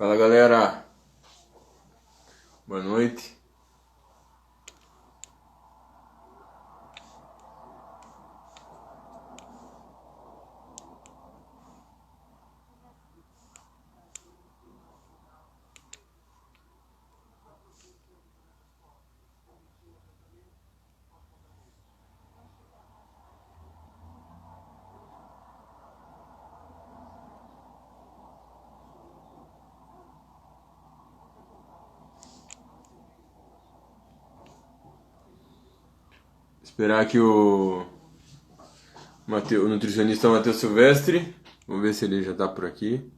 Fala galera, boa noite. Esperar que o nutricionista Matheus Silvestre, vamos ver se ele já tá por aqui.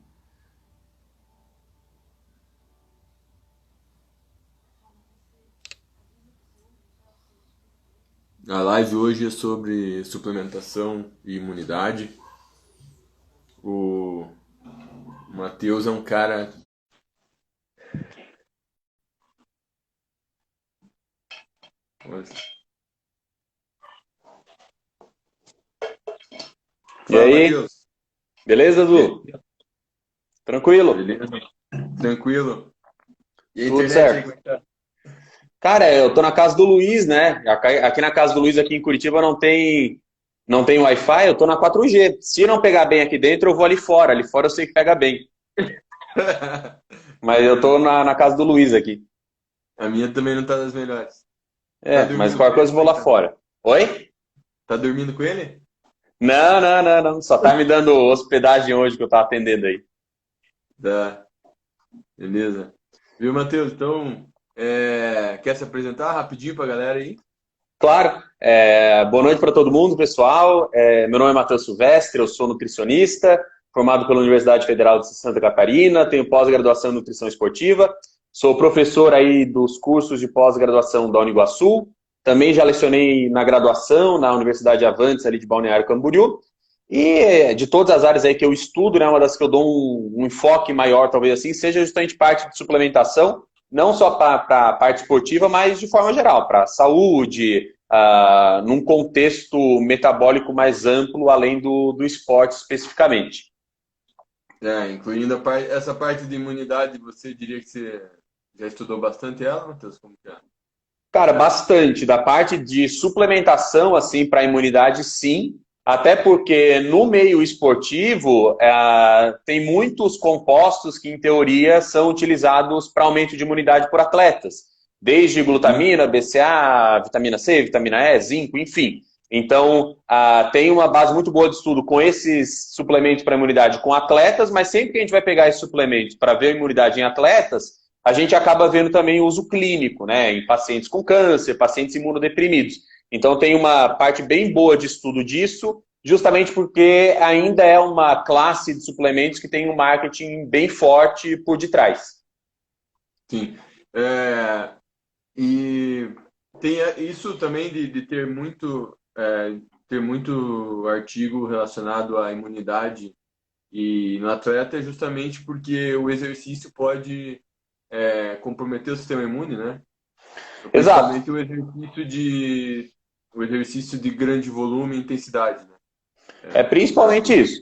A live hoje é sobre suplementação e imunidade. O Matheus é um cara. E Fala, aí, Matheus. beleza, E aí? Du? Tranquilo? Beleza? Tranquilo? E a Tudo internet aí, certo. como é que tá? Cara, eu tô na casa do Luiz, né? Aqui na casa do Luiz, aqui em Curitiba, não tem Wi-Fi, eu tô na 4G. Se não pegar bem aqui dentro, eu vou ali fora. Ali fora eu sei que pega bem. Mas eu tô Beleza. na casa do Luiz aqui. A minha também não tá das melhores. Tá É, mas dormindo com qualquer ele? coisa eu Como vou é que lá tá? fora. Oi? Tá dormindo com ele? Não, não, não, não. Só tá me dando hospedagem hoje que eu tava atendendo aí. Tá. Beleza. Viu, Matheus? Então, quer se apresentar rapidinho pra galera aí? Claro. Boa noite para todo mundo, pessoal. Meu nome é Matheus Silvestre, eu sou nutricionista, formado pela Universidade Federal de Santa Catarina, tenho pós-graduação em nutrição esportiva, sou professor aí dos cursos de pós-graduação da Uniguaçu, também já lecionei na graduação na Universidade Avantes, ali de Balneário Camboriú, e de todas as áreas aí que eu estudo, né, uma das que eu dou um enfoque maior, talvez assim, seja justamente parte de suplementação, não só para a parte esportiva, mas de forma geral, para saúde, num contexto metabólico mais amplo, além do esporte especificamente. Incluindo essa parte de imunidade, você diria que você já estudou bastante ela, Matheus? Como que é? Cara, bastante. Da parte de suplementação, assim, para a imunidade, sim. Até porque no meio esportivo tem muitos compostos que, em teoria, são utilizados para aumento de imunidade por atletas. Desde Uhum. glutamina, BCA, vitamina C, vitamina E, zinco, enfim. Então, tem uma base muito boa de estudo com esses suplementos para imunidade com atletas, mas sempre que a gente vai pegar esses suplementos para ver a imunidade em atletas, a gente acaba vendo também o uso clínico, né, em pacientes com câncer, pacientes imunodeprimidos. Então tem uma parte bem boa de estudo disso, justamente porque ainda é uma classe de suplementos que tem um marketing bem forte por detrás. Sim. É, e tem isso também de ter muito artigo relacionado à imunidade e no atleta é justamente porque o exercício pode comprometer o sistema imune, né? Exato. Principalmente o exercício de grande volume e intensidade, né? É No caso, principalmente isso.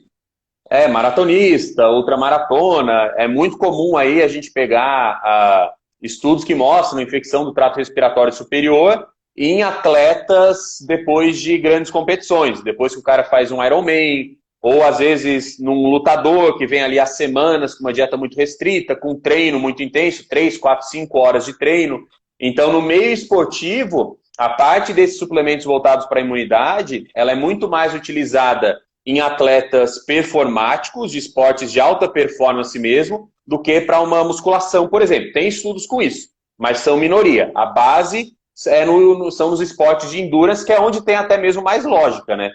Maratonista, ultramaratona, é muito comum aí a gente pegar estudos que mostram infecção do trato respiratório superior em atletas depois de grandes competições, depois que o cara faz um Ironman, ou às vezes num lutador que vem ali há semanas com uma dieta muito restrita, com um treino muito intenso, 3, 4, 5 horas de treino. Então, no meio esportivo, a parte desses suplementos voltados para a imunidade, ela é muito mais utilizada em atletas performáticos, de esportes de alta performance mesmo, do que para uma musculação, por exemplo. Tem estudos com isso, mas são minoria. A base são nos esportes de endurance, que é onde tem até mesmo mais lógica, né?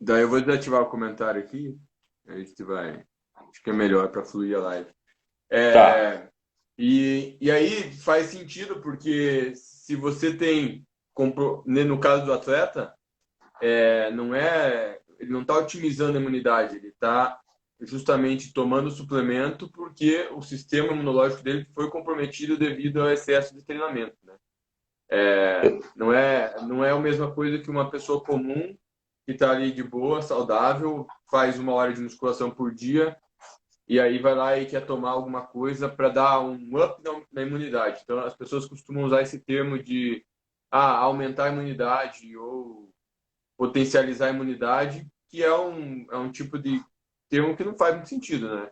daí eu vou desativar o comentário aqui, a gente vai, acho que é melhor para fluir a live. Tá. É, e aí faz sentido porque se você tem, no caso do atleta, ele não está otimizando a imunidade, ele está justamente tomando suplemento porque o sistema imunológico dele foi comprometido devido ao excesso de treinamento, né? Não é a mesma coisa que uma pessoa comum que está ali de boa, saudável, faz uma hora de musculação por dia e aí vai lá e quer tomar alguma coisa para dar um up na imunidade. Então, as pessoas costumam usar esse termo de aumentar a imunidade ou potencializar a imunidade, que é um tipo de termo que não faz muito sentido, né?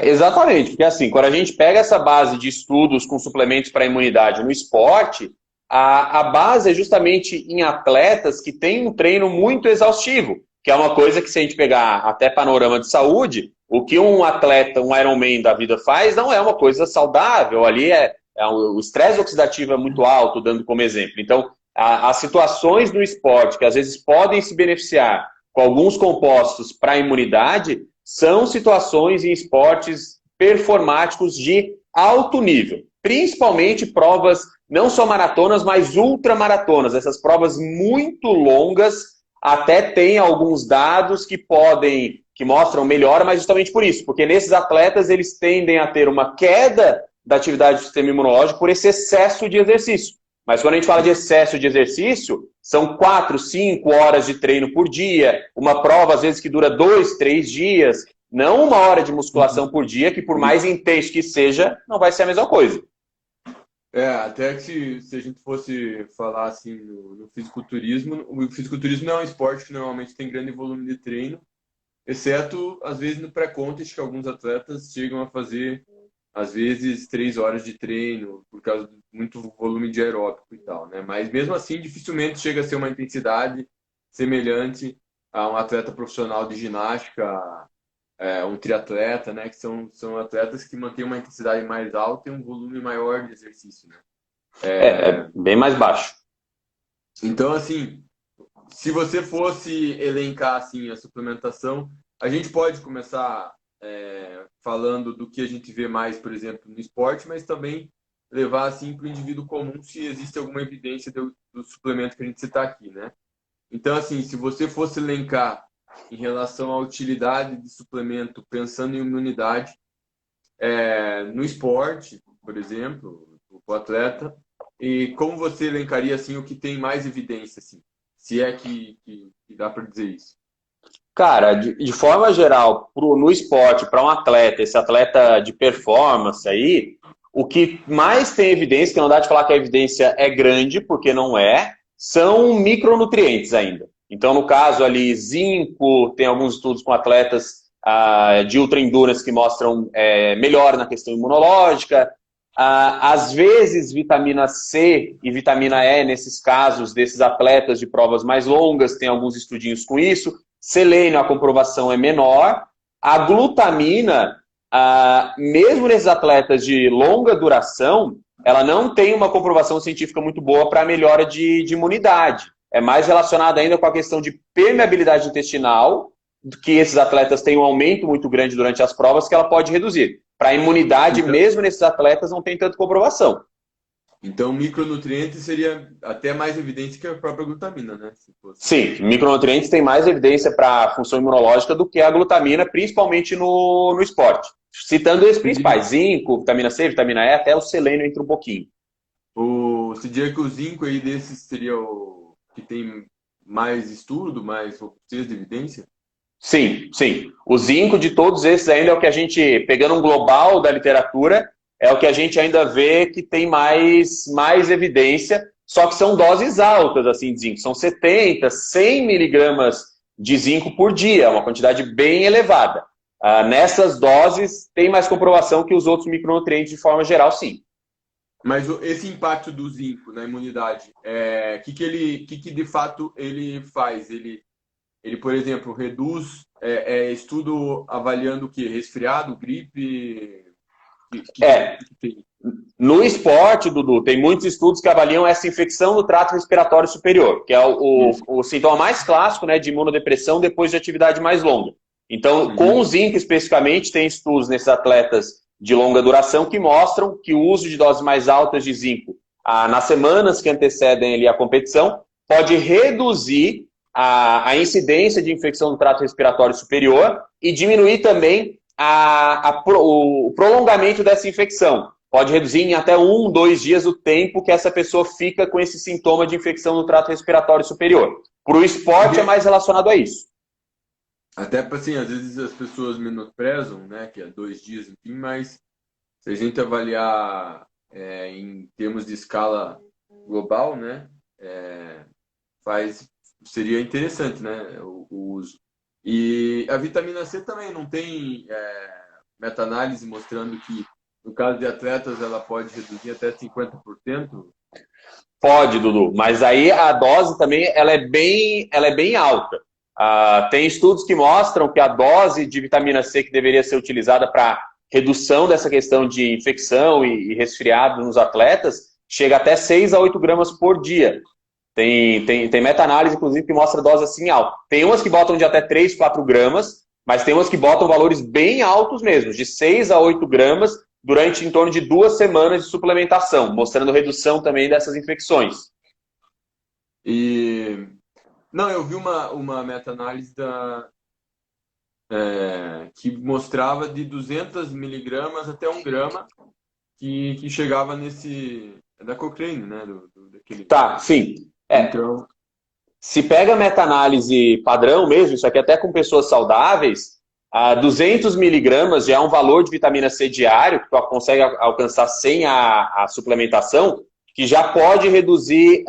Exatamente, porque assim, quando a gente pega essa base de estudos com suplementos para imunidade no esporte, a base é justamente em atletas que têm um treino muito exaustivo, que é uma coisa que, se a gente pegar até panorama de saúde, o que um atleta, um Ironman da vida faz não é uma coisa saudável, ali o estresse oxidativo é muito alto, dando como exemplo. Então, as situações no esporte que às vezes podem se beneficiar com alguns compostos para a imunidade são situações em esportes performáticos de alto nível, principalmente provas não só maratonas, mas ultramaratonas. Essas provas muito longas até têm alguns dados que mostram melhora, mas justamente por isso, porque nesses atletas eles tendem a ter uma queda da atividade do sistema imunológico por esse excesso de exercício. Mas quando a gente fala de excesso de exercício, são 4, 5 horas de treino por dia, uma prova às vezes que dura 2, 3 dias, não 1 hora de musculação por dia, que por mais intenso que seja, não vai ser a mesma coisa. Até que se a gente fosse falar assim no fisiculturismo, o fisiculturismo não é um esporte que normalmente tem grande volume de treino, exceto às vezes no pré-contest, que alguns atletas chegam a fazer às vezes 3 horas de treino por causa de muito volume de aeróbico e tal, né? Mas mesmo assim, dificilmente chega a ser uma intensidade semelhante a um atleta profissional de ginástica, um triatleta, né? Que são atletas que mantêm uma intensidade mais alta e um volume maior de exercício, né? É bem mais baixo. Então, assim, se você fosse elencar assim a suplementação, a gente pode começar falando do que a gente vê mais, por exemplo, no esporte, mas também levar assim para o indivíduo comum se existe alguma evidência do suplemento que a gente citar aqui, né? Então, assim, se você fosse elencar em relação à utilidade de suplemento, pensando em imunidade, no esporte, por exemplo, o atleta, e como você elencaria assim o que tem mais evidência, assim, se é que dá para dizer isso? Cara, de forma geral, no esporte, para um atleta, esse atleta de performance aí, o que mais tem evidência, que não dá de falar que a evidência é grande, porque não é, são micronutrientes ainda. Então, no caso ali, zinco, tem alguns estudos com atletas de ultra endurance que mostram melhora na questão imunológica. Às vezes, vitamina C e vitamina E, nesses casos desses atletas de provas mais longas, tem alguns estudinhos com isso. Selênio, a comprovação é menor. A glutamina, mesmo nesses atletas de longa duração, ela não tem uma comprovação científica muito boa para a melhora de imunidade. É mais relacionada ainda com a questão de permeabilidade intestinal, que esses atletas têm um aumento muito grande durante as provas, que ela pode reduzir. Para a imunidade, então, mesmo nesses atletas, não tem tanta comprovação. Então, micronutrientes seria até mais evidente que a própria glutamina, né? Sim, micronutrientes têm mais evidência para a função imunológica do que a glutamina, principalmente no esporte. Citando esses principais, zinco, vitamina C, vitamina E, até o selênio entra um pouquinho. Você diria que o zinco aí desses seria o que tem mais estudo, mais de evidência? Sim, sim. O zinco de todos esses ainda é o que a gente, pegando um global da literatura, é o que a gente ainda vê que tem mais evidência, só que são doses altas assim, de zinco. São 70, 100 miligramas de zinco por dia, uma quantidade bem elevada. Nessas doses, tem mais comprovação que os outros micronutrientes de forma geral, sim. Mas esse impacto do zinco na imunidade, que de fato ele faz? Ele, por exemplo, reduz estudo avaliando o quê? Resfriado, gripe? No esporte, Dudu, tem muitos estudos que avaliam essa infecção do trato respiratório superior, que é o sintoma mais clássico, né, de imunodepressão depois de atividade mais longa. Então, com o zinco especificamente, tem estudos nesses atletas de longa duração que mostram que o uso de doses mais altas de zinco nas semanas que antecedem ali a competição pode reduzir a incidência de infecção do trato respiratório superior e diminuir também o prolongamento dessa infecção. Pode reduzir em até 1, 2 dias o tempo que essa pessoa fica com esse sintoma de infecção no trato respiratório superior. Para o esporte é mais relacionado a isso. Até para assim, às vezes as pessoas menosprezam, né, que é 2 dias, enfim, mas se a gente avaliar em termos de escala global, né, é, faz seria interessante, né, o uso. E a vitamina C também não tem meta-análise mostrando que no caso de atletas ela pode reduzir até 50%. Pode, Dudu, mas aí a dose também ela é bem alta. Tem estudos que mostram que a dose de vitamina C que deveria ser utilizada para redução dessa questão de infecção e resfriado nos atletas chega até 6 a 8 gramas por dia. Tem meta-análise, inclusive, que mostra dose assim alta. Tem umas que botam de até 3, 4 gramas, mas tem umas que botam valores bem altos mesmo, de 6 a 8 gramas durante em torno de 2 semanas de suplementação, mostrando redução também dessas infecções. E não, eu vi uma meta-análise que mostrava de 200 miligramas até 1 grama que chegava nesse da Cochrane, né, daquele. Tá, sim. Então, Se pega meta-análise padrão mesmo, isso aqui até com pessoas saudáveis, a 200 miligramas já é um valor de vitamina C diário, que tu consegue alcançar sem a suplementação, que já pode reduzir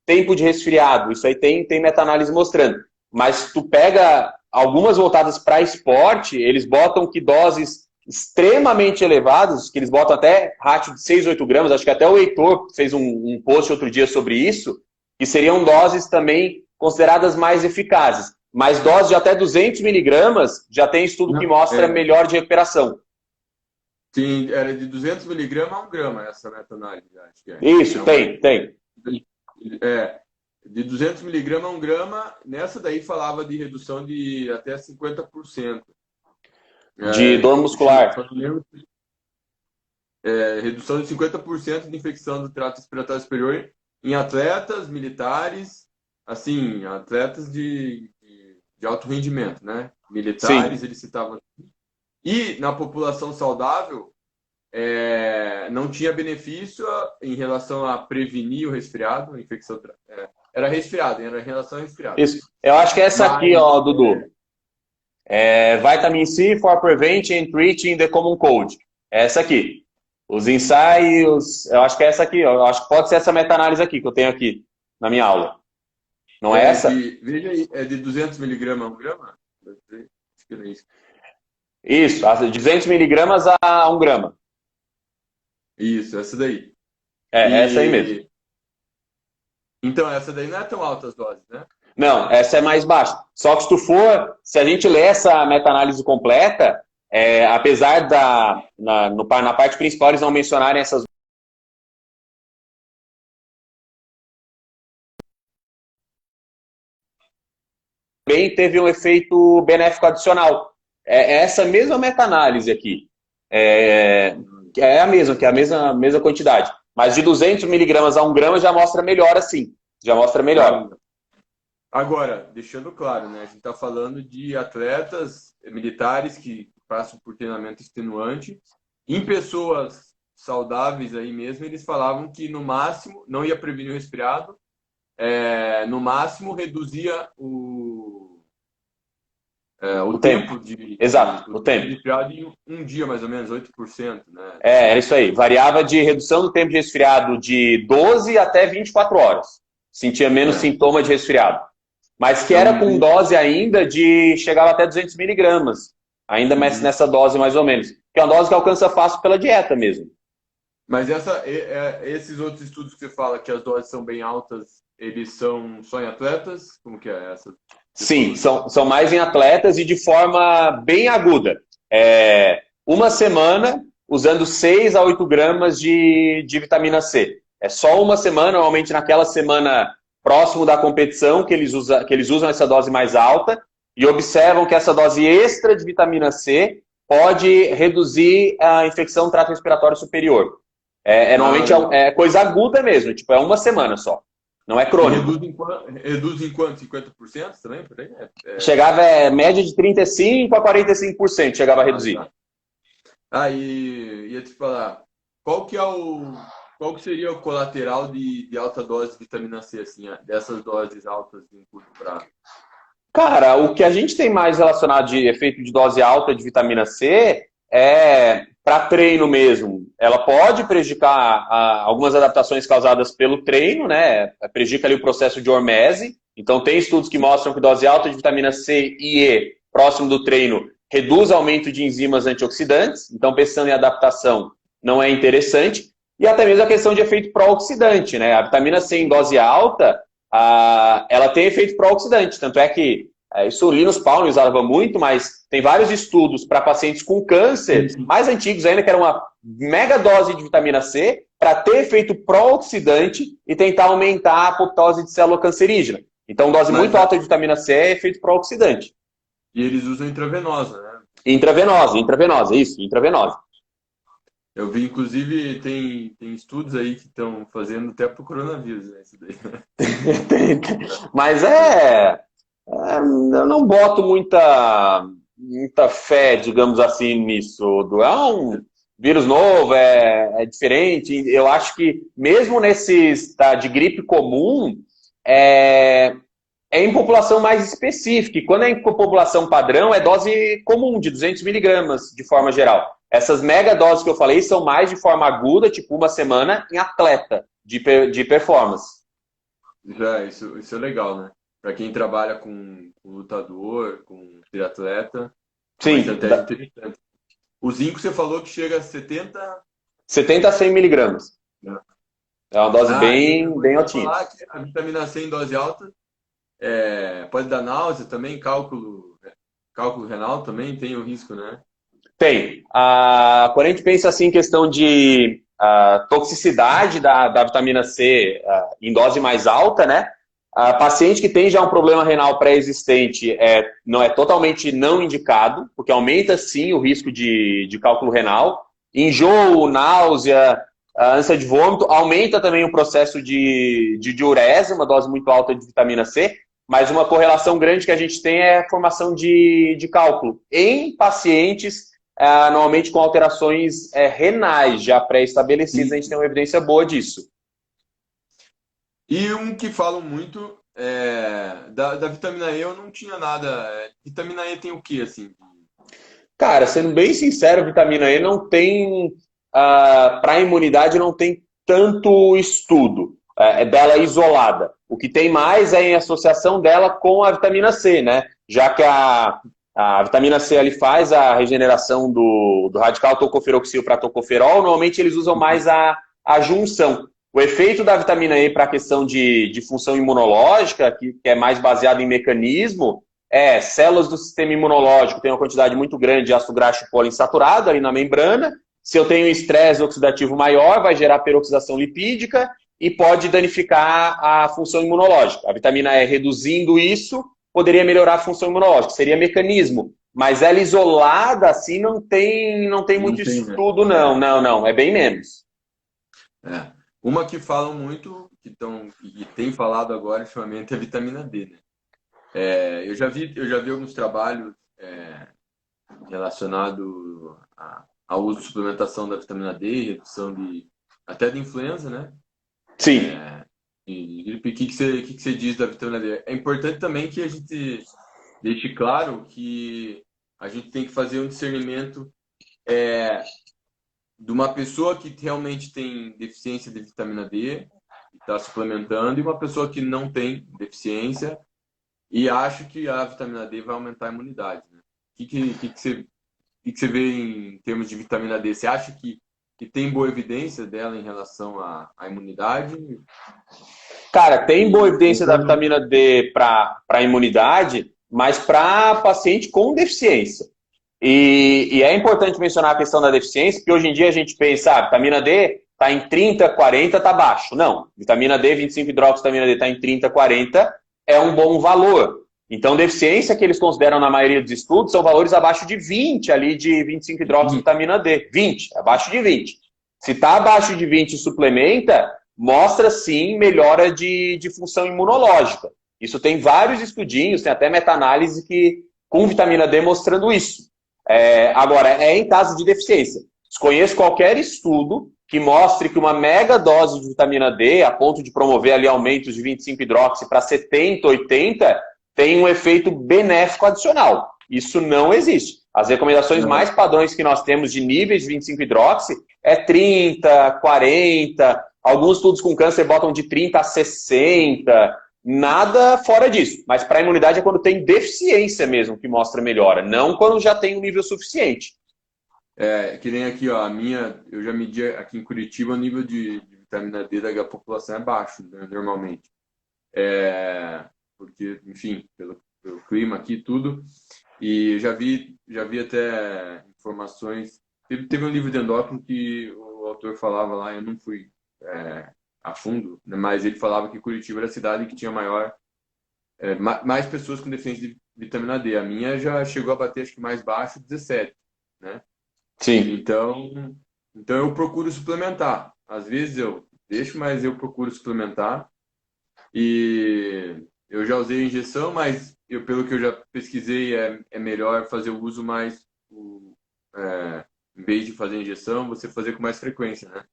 tempo de resfriado. Isso aí tem meta-análise mostrando. Mas tu pega algumas voltadas para esporte, eles botam que doses extremamente elevadas, que eles botam até rácio de 6, 8 gramas, acho que até o Heitor fez um post outro dia sobre isso, que seriam doses também consideradas mais eficazes. Mas doses de até 200 miligramas já tem estudo que mostra melhor de recuperação. Sim, era de 200 miligramas a 1 grama essa meta-análise, acho que é. Isso, tem. De 200 miligramas a 1 grama, nessa daí falava de redução de até 50%. De dor muscular. Redução de 50% de infecção do trato respiratório superior em atletas militares, assim, atletas de alto rendimento, né? Militares, Sim. eles citavam. E na população saudável, não tinha benefício em relação a prevenir o resfriado, a infecção. Era resfriado, era em relação ao resfriado. Isso. Eu acho que é essa aqui, ó, Dudu. Vitamin C for preventing and treating the common cold. É essa aqui. Os ensaios, eu acho que é essa aqui. Eu acho que pode ser essa meta-análise aqui que eu tenho aqui na minha aula. Não é essa? Veja aí, é de 200 miligramas a 1 grama? Acho que não é isso. Isso, de 200 miligramas a 1 grama. Isso, essa daí. Essa aí mesmo. Então, essa daí não é tão alta as doses, né? Não, essa é mais baixa. Só que se a gente ler essa meta-análise completa, apesar na parte principal eles não mencionarem essas também teve um efeito benéfico adicional. Essa mesma meta-análise aqui é a mesma, que é a mesma quantidade. Mas de 200 miligramas a 1 grama já mostra melhor assim. Já mostra melhor. Agora, deixando claro, né? A gente está falando de atletas militares que passam por treinamento extenuante. Em pessoas saudáveis aí mesmo, eles falavam que no máximo, não ia prevenir o resfriado, no máximo reduzia o tempo de Exato, o tempo. resfriado em 1 dia, mais ou menos, 8%. Né? Era isso aí. Variava de redução do tempo de resfriado de 12 até 24 horas. Sentia menos sintoma de resfriado. Mas que era com dose ainda de... chegava até 200 miligramas. Ainda nessa dose, mais ou menos. Que é uma dose que alcança fácil pela dieta mesmo. Mas esses outros estudos que você fala que as doses são bem altas, eles são só em atletas? Como que é essa? Sim, são mais em atletas e de forma bem aguda. 1 semana usando 6 a 8 gramas de vitamina C. É só 1 semana, normalmente naquela semana próximo da competição que eles usam essa dose mais alta e observam que essa dose extra de vitamina C pode reduzir a infecção do trato respiratório superior. Normalmente é coisa aguda mesmo, tipo, é 1 semana só. Não é crônico. Reduz em quanto? 50% também? Por aí? Chegava média de 35% a 45% chegava a reduzir. E ia te falar, qual que seria o colateral de alta dose de vitamina C, assim, dessas doses altas em curto prazo? Cara, o que a gente tem mais relacionado de efeito de dose alta de vitamina C é para treino mesmo. Ela pode prejudicar algumas adaptações causadas pelo treino, né? Prejudica ali o processo de hormese. Então, tem estudos que mostram que dose alta de vitamina C e E próximo do treino reduz o aumento de enzimas antioxidantes. Então, pensando em adaptação, não é interessante. E até mesmo a questão de efeito pró-oxidante, né? A vitamina C em dose alta, ela tem efeito pró-oxidante. Tanto é que isso o Linus Pauling usava muito, mas tem vários estudos para pacientes com câncer, mais antigos ainda, que era uma mega dose de vitamina C para ter efeito pró-oxidante e tentar aumentar a apoptose de célula cancerígena. Então, dose muito alta de vitamina C é efeito pró-oxidante. E eles usam intravenosa, né? Intravenosa, isso, intravenosa. Eu vi, inclusive, tem estudos aí que estão fazendo até pro coronavírus, né? Isso daí. Mas eu não boto muita fé, digamos assim, nisso. É um vírus novo, é diferente. Eu acho que mesmo nesses de gripe comum, é em população mais específica. E quando é em população padrão, é dose comum, de 200 miligramas, de forma geral. Essas mega doses que eu falei são mais de forma aguda, tipo uma semana, em atleta de performance. Isso é legal, né? Para quem trabalha com lutador, com triatleta, sim, uma estratégia interessante. O zinco você falou que chega a 70 a 100 miligramas. É uma dose bem altinha. Falar que a vitamina C em dose alta pode dar náusea também, cálculo renal também tem o risco, né? Tem. Quando a gente pensa assim em questão de toxicidade da vitamina C em dose mais alta, né? Paciente que tem já um problema renal pré-existente não é totalmente não indicado, porque aumenta sim o risco de cálculo renal. Enjoo, náusea, ânsia de vômito, aumenta também o processo de diurese, uma dose muito alta de vitamina C, mas uma correlação grande que a gente tem é a formação de cálculo em pacientes normalmente com alterações renais já pré-estabelecidas. A gente tem uma evidência boa disso. E um que falam muito da vitamina E, eu não tinha nada. Vitamina E tem o que, assim? Cara, sendo bem sincero, vitamina E não tem, para a imunidade, não tem tanto estudo dela isolada. O que tem mais é em associação dela com a vitamina C, né? Já que a vitamina C ali faz a regeneração do radical tocoferoxil para tocoferol, normalmente eles usam mais a junção. O efeito da vitamina E para a questão de função imunológica, que é mais baseado em mecanismo, células do sistema imunológico têm uma quantidade muito grande de ácido graxo poliinsaturado ali na membrana. Se eu tenho estresse oxidativo maior, vai gerar peroxidação lipídica e pode danificar a função imunológica. A vitamina E reduzindo isso, poderia melhorar a função imunológica, seria mecanismo. Mas ela isolada, assim, não tem muito estudo, né? Não, é bem menos. Uma que falam muito, que tem falado agora ultimamente, é a vitamina D, né? Eu já vi alguns trabalhos relacionados ao uso de suplementação da vitamina D, redução até de influenza, né? Sim. O que você diz da vitamina D? É importante também que a gente deixe claro que a gente tem que fazer um discernimento de uma pessoa que realmente tem deficiência de vitamina D, está suplementando, e uma pessoa que não tem deficiência e acha que a vitamina D vai aumentar a imunidade, né? O que você vê em termos de vitamina D? Você acha que tem boa evidência dela em relação à imunidade? Cara, tem boa evidência da vitamina D para a imunidade, mas para paciente com deficiência. E é importante mencionar a questão da deficiência, porque hoje em dia a gente pensa, vitamina D está em 30, 40, está baixo. Não, vitamina D, 25-hidroxivitamina D está em 30, 40, é um bom valor. Então, deficiência que eles consideram na maioria dos estudos são valores abaixo de 20 ali de 25-hidroxivitamina D. 20, abaixo de 20. Se está abaixo de 20 e suplementa, mostra sim melhora de função imunológica. Isso tem vários estudinhos, tem até meta-análise com vitamina D mostrando isso. Agora, em caso de deficiência. Desconheço qualquer estudo que mostre que uma mega dose de vitamina D, a ponto de promover ali aumentos de 25-hidroxi para 70, 80, tem um efeito benéfico adicional. Isso não existe. As recomendações Não. mais padrões que nós temos de níveis de 25-hidroxi é 30, 40, alguns estudos com câncer botam de 30 a 60, nada fora disso. Mas para a imunidade é quando tem deficiência mesmo que mostra melhora, não quando já tem um nível suficiente. Que nem aqui, ó, a minha, eu já medi aqui em Curitiba, o nível de vitamina D da população é baixo, né, normalmente. Porque, enfim, pelo clima aqui e tudo. E eu já vi até informações. Teve um livro de endócrino que o autor falava lá, eu não fui a fundo, né, mas ele falava que Curitiba era a cidade que tinha mais pessoas com deficiência de vitamina D. A minha já chegou a bater, acho que mais baixo, 17, né? Sim. Então eu procuro suplementar. Às vezes eu deixo, mas eu procuro suplementar. E eu já usei injeção, mas pelo que eu já pesquisei, é melhor fazer o uso mais, em vez de fazer injeção, você fazer com mais frequência, né?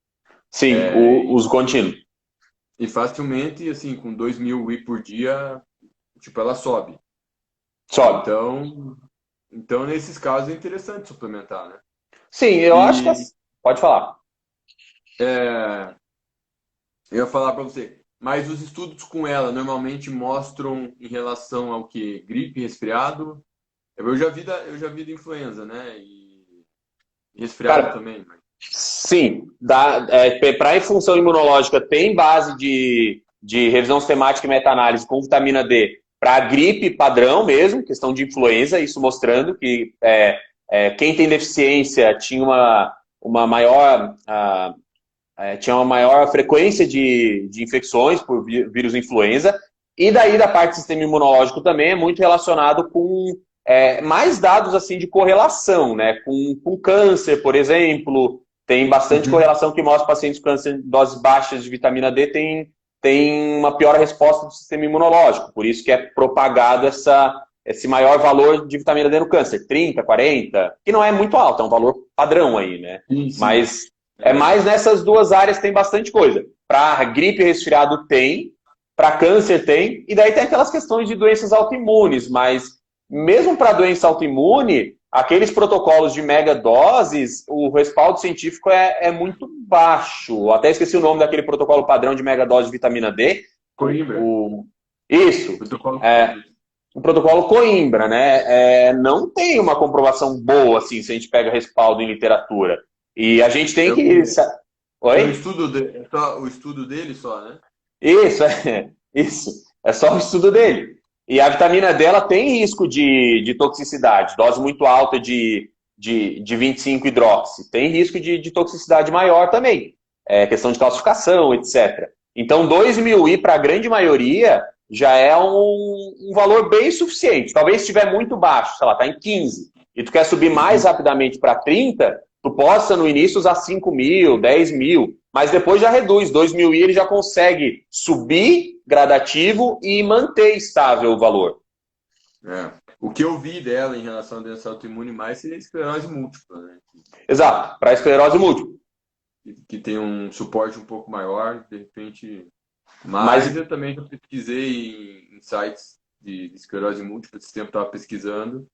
Sim, o E, uso contínuo. e facilmente, assim, com 2.000 I por dia, tipo, ela sobe. Sobe. Então, nesses casos é interessante suplementar, né? Sim, eu acho que... E Pode falar. é, eu ia falar para você, mas os estudos com ela normalmente mostram em relação ao que? Gripe, resfriado? Eu já vi da influenza, né? E resfriado Cara, também. sim, para a função imunológica tem base de revisão sistemática e meta-análise com vitamina D para gripe padrão mesmo, questão de influenza, isso mostrando que quem tem deficiência uma maior, tinha uma maior frequência de infecções por vírus influenza, e daí da parte do sistema imunológico também é muito relacionado com mais dados assim de correlação, né? Com câncer, por exemplo, tem bastante Uhum. correlação que mostra que pacientes com câncer em doses baixas de vitamina D tem uma pior resposta do sistema imunológico, por isso que é propagado esse maior valor de vitamina D no câncer, 30, 40, que não é muito alto, é um valor padrão aí, né? Sim, sim. Mas é É, mais nessas duas áreas tem bastante coisa. Para gripe e resfriado tem, para câncer tem, e daí tem aquelas questões de doenças autoimunes, mas mesmo para doença autoimune, aqueles protocolos de mega doses, o respaldo científico é muito baixo. Até esqueci o nome daquele protocolo padrão de mega dose de vitamina D. Coimbra. Isso. Protocolo É, Coimbra. o protocolo Coimbra, né? Não tem uma comprovação boa, assim, se a gente pega respaldo em literatura. E a gente É tem o que. quê? É o Oi? estudo é só o estudo dele só, né? Isso, isso. É só o estudo dele. E a vitamina D ela tem risco de toxicidade, dose muito alta de 25-hidroxi. Tem risco de toxicidade maior também. É questão de calcificação, etc. Então, 2.000 I para a grande maioria já é um valor bem suficiente. Talvez se estiver muito baixo, sei lá, está em 15, e tu quer subir mais Uhum. rapidamente para 30, tu possa no início usar 5.000, 10.000, mas depois já reduz. 2.000 I ele já consegue subir gradativo e manter estável o valor. O que eu vi dela em relação à doença autoimune mais seria a esclerose múltipla, né? Exato, para esclerose múltipla. Que tem um suporte um pouco maior, de repente. Mas Mas eu também já pesquisei em sites de esclerose múltipla, esse tempo estava pesquisando,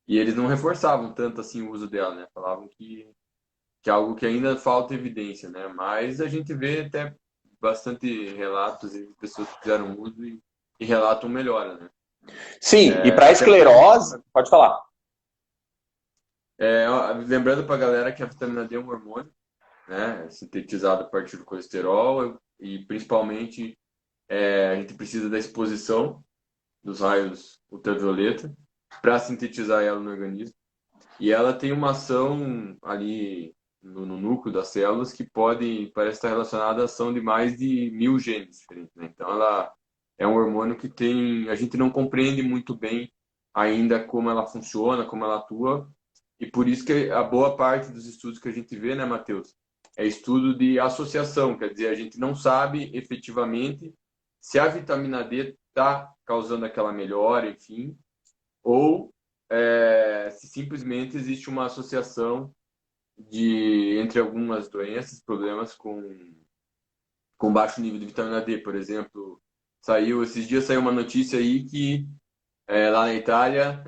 e eles não reforçavam tanto assim o uso dela, né? Falavam que é algo que ainda falta evidência, né? Mas a gente vê até bastante relatos de pessoas que fizeram uso e relatam melhora, né? sim, e para Até porque a gente, esclerose, pode falar. lembrando para a galera que a vitamina D é um hormônio, né? Sintetizado a partir do colesterol e principalmente a gente precisa da exposição dos raios ultravioleta para sintetizar ela no organismo. E ela tem uma ação ali no núcleo das células que parece estar relacionada à ação de mais de 1.000 genes diferentes, né? Então ela é um hormônio que a gente não compreende muito bem ainda como ela funciona, como ela atua, e por isso que a boa parte dos estudos que a gente vê, né, Matheus, é estudo de associação, quer dizer, a gente não sabe efetivamente se a vitamina D está causando aquela melhora, enfim, ou se simplesmente existe uma associação entre algumas doenças, problemas com baixo nível de vitamina D, por exemplo. Esses dias saiu uma notícia aí que lá na Itália.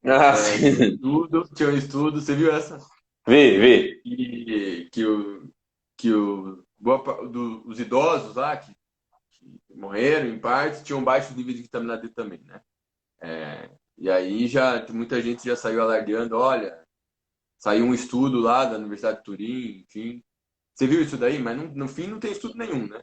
Ah, sim. Tinha um estudo, você viu essa? Vi, vi. Os idosos lá que morreram em partes tinham baixos níveis de vitamina D também, né? E aí já muita gente já saiu alardeando, olha, saiu um estudo lá da Universidade de Turim, enfim. Você viu isso daí? Mas no fim não tem estudo nenhum, né?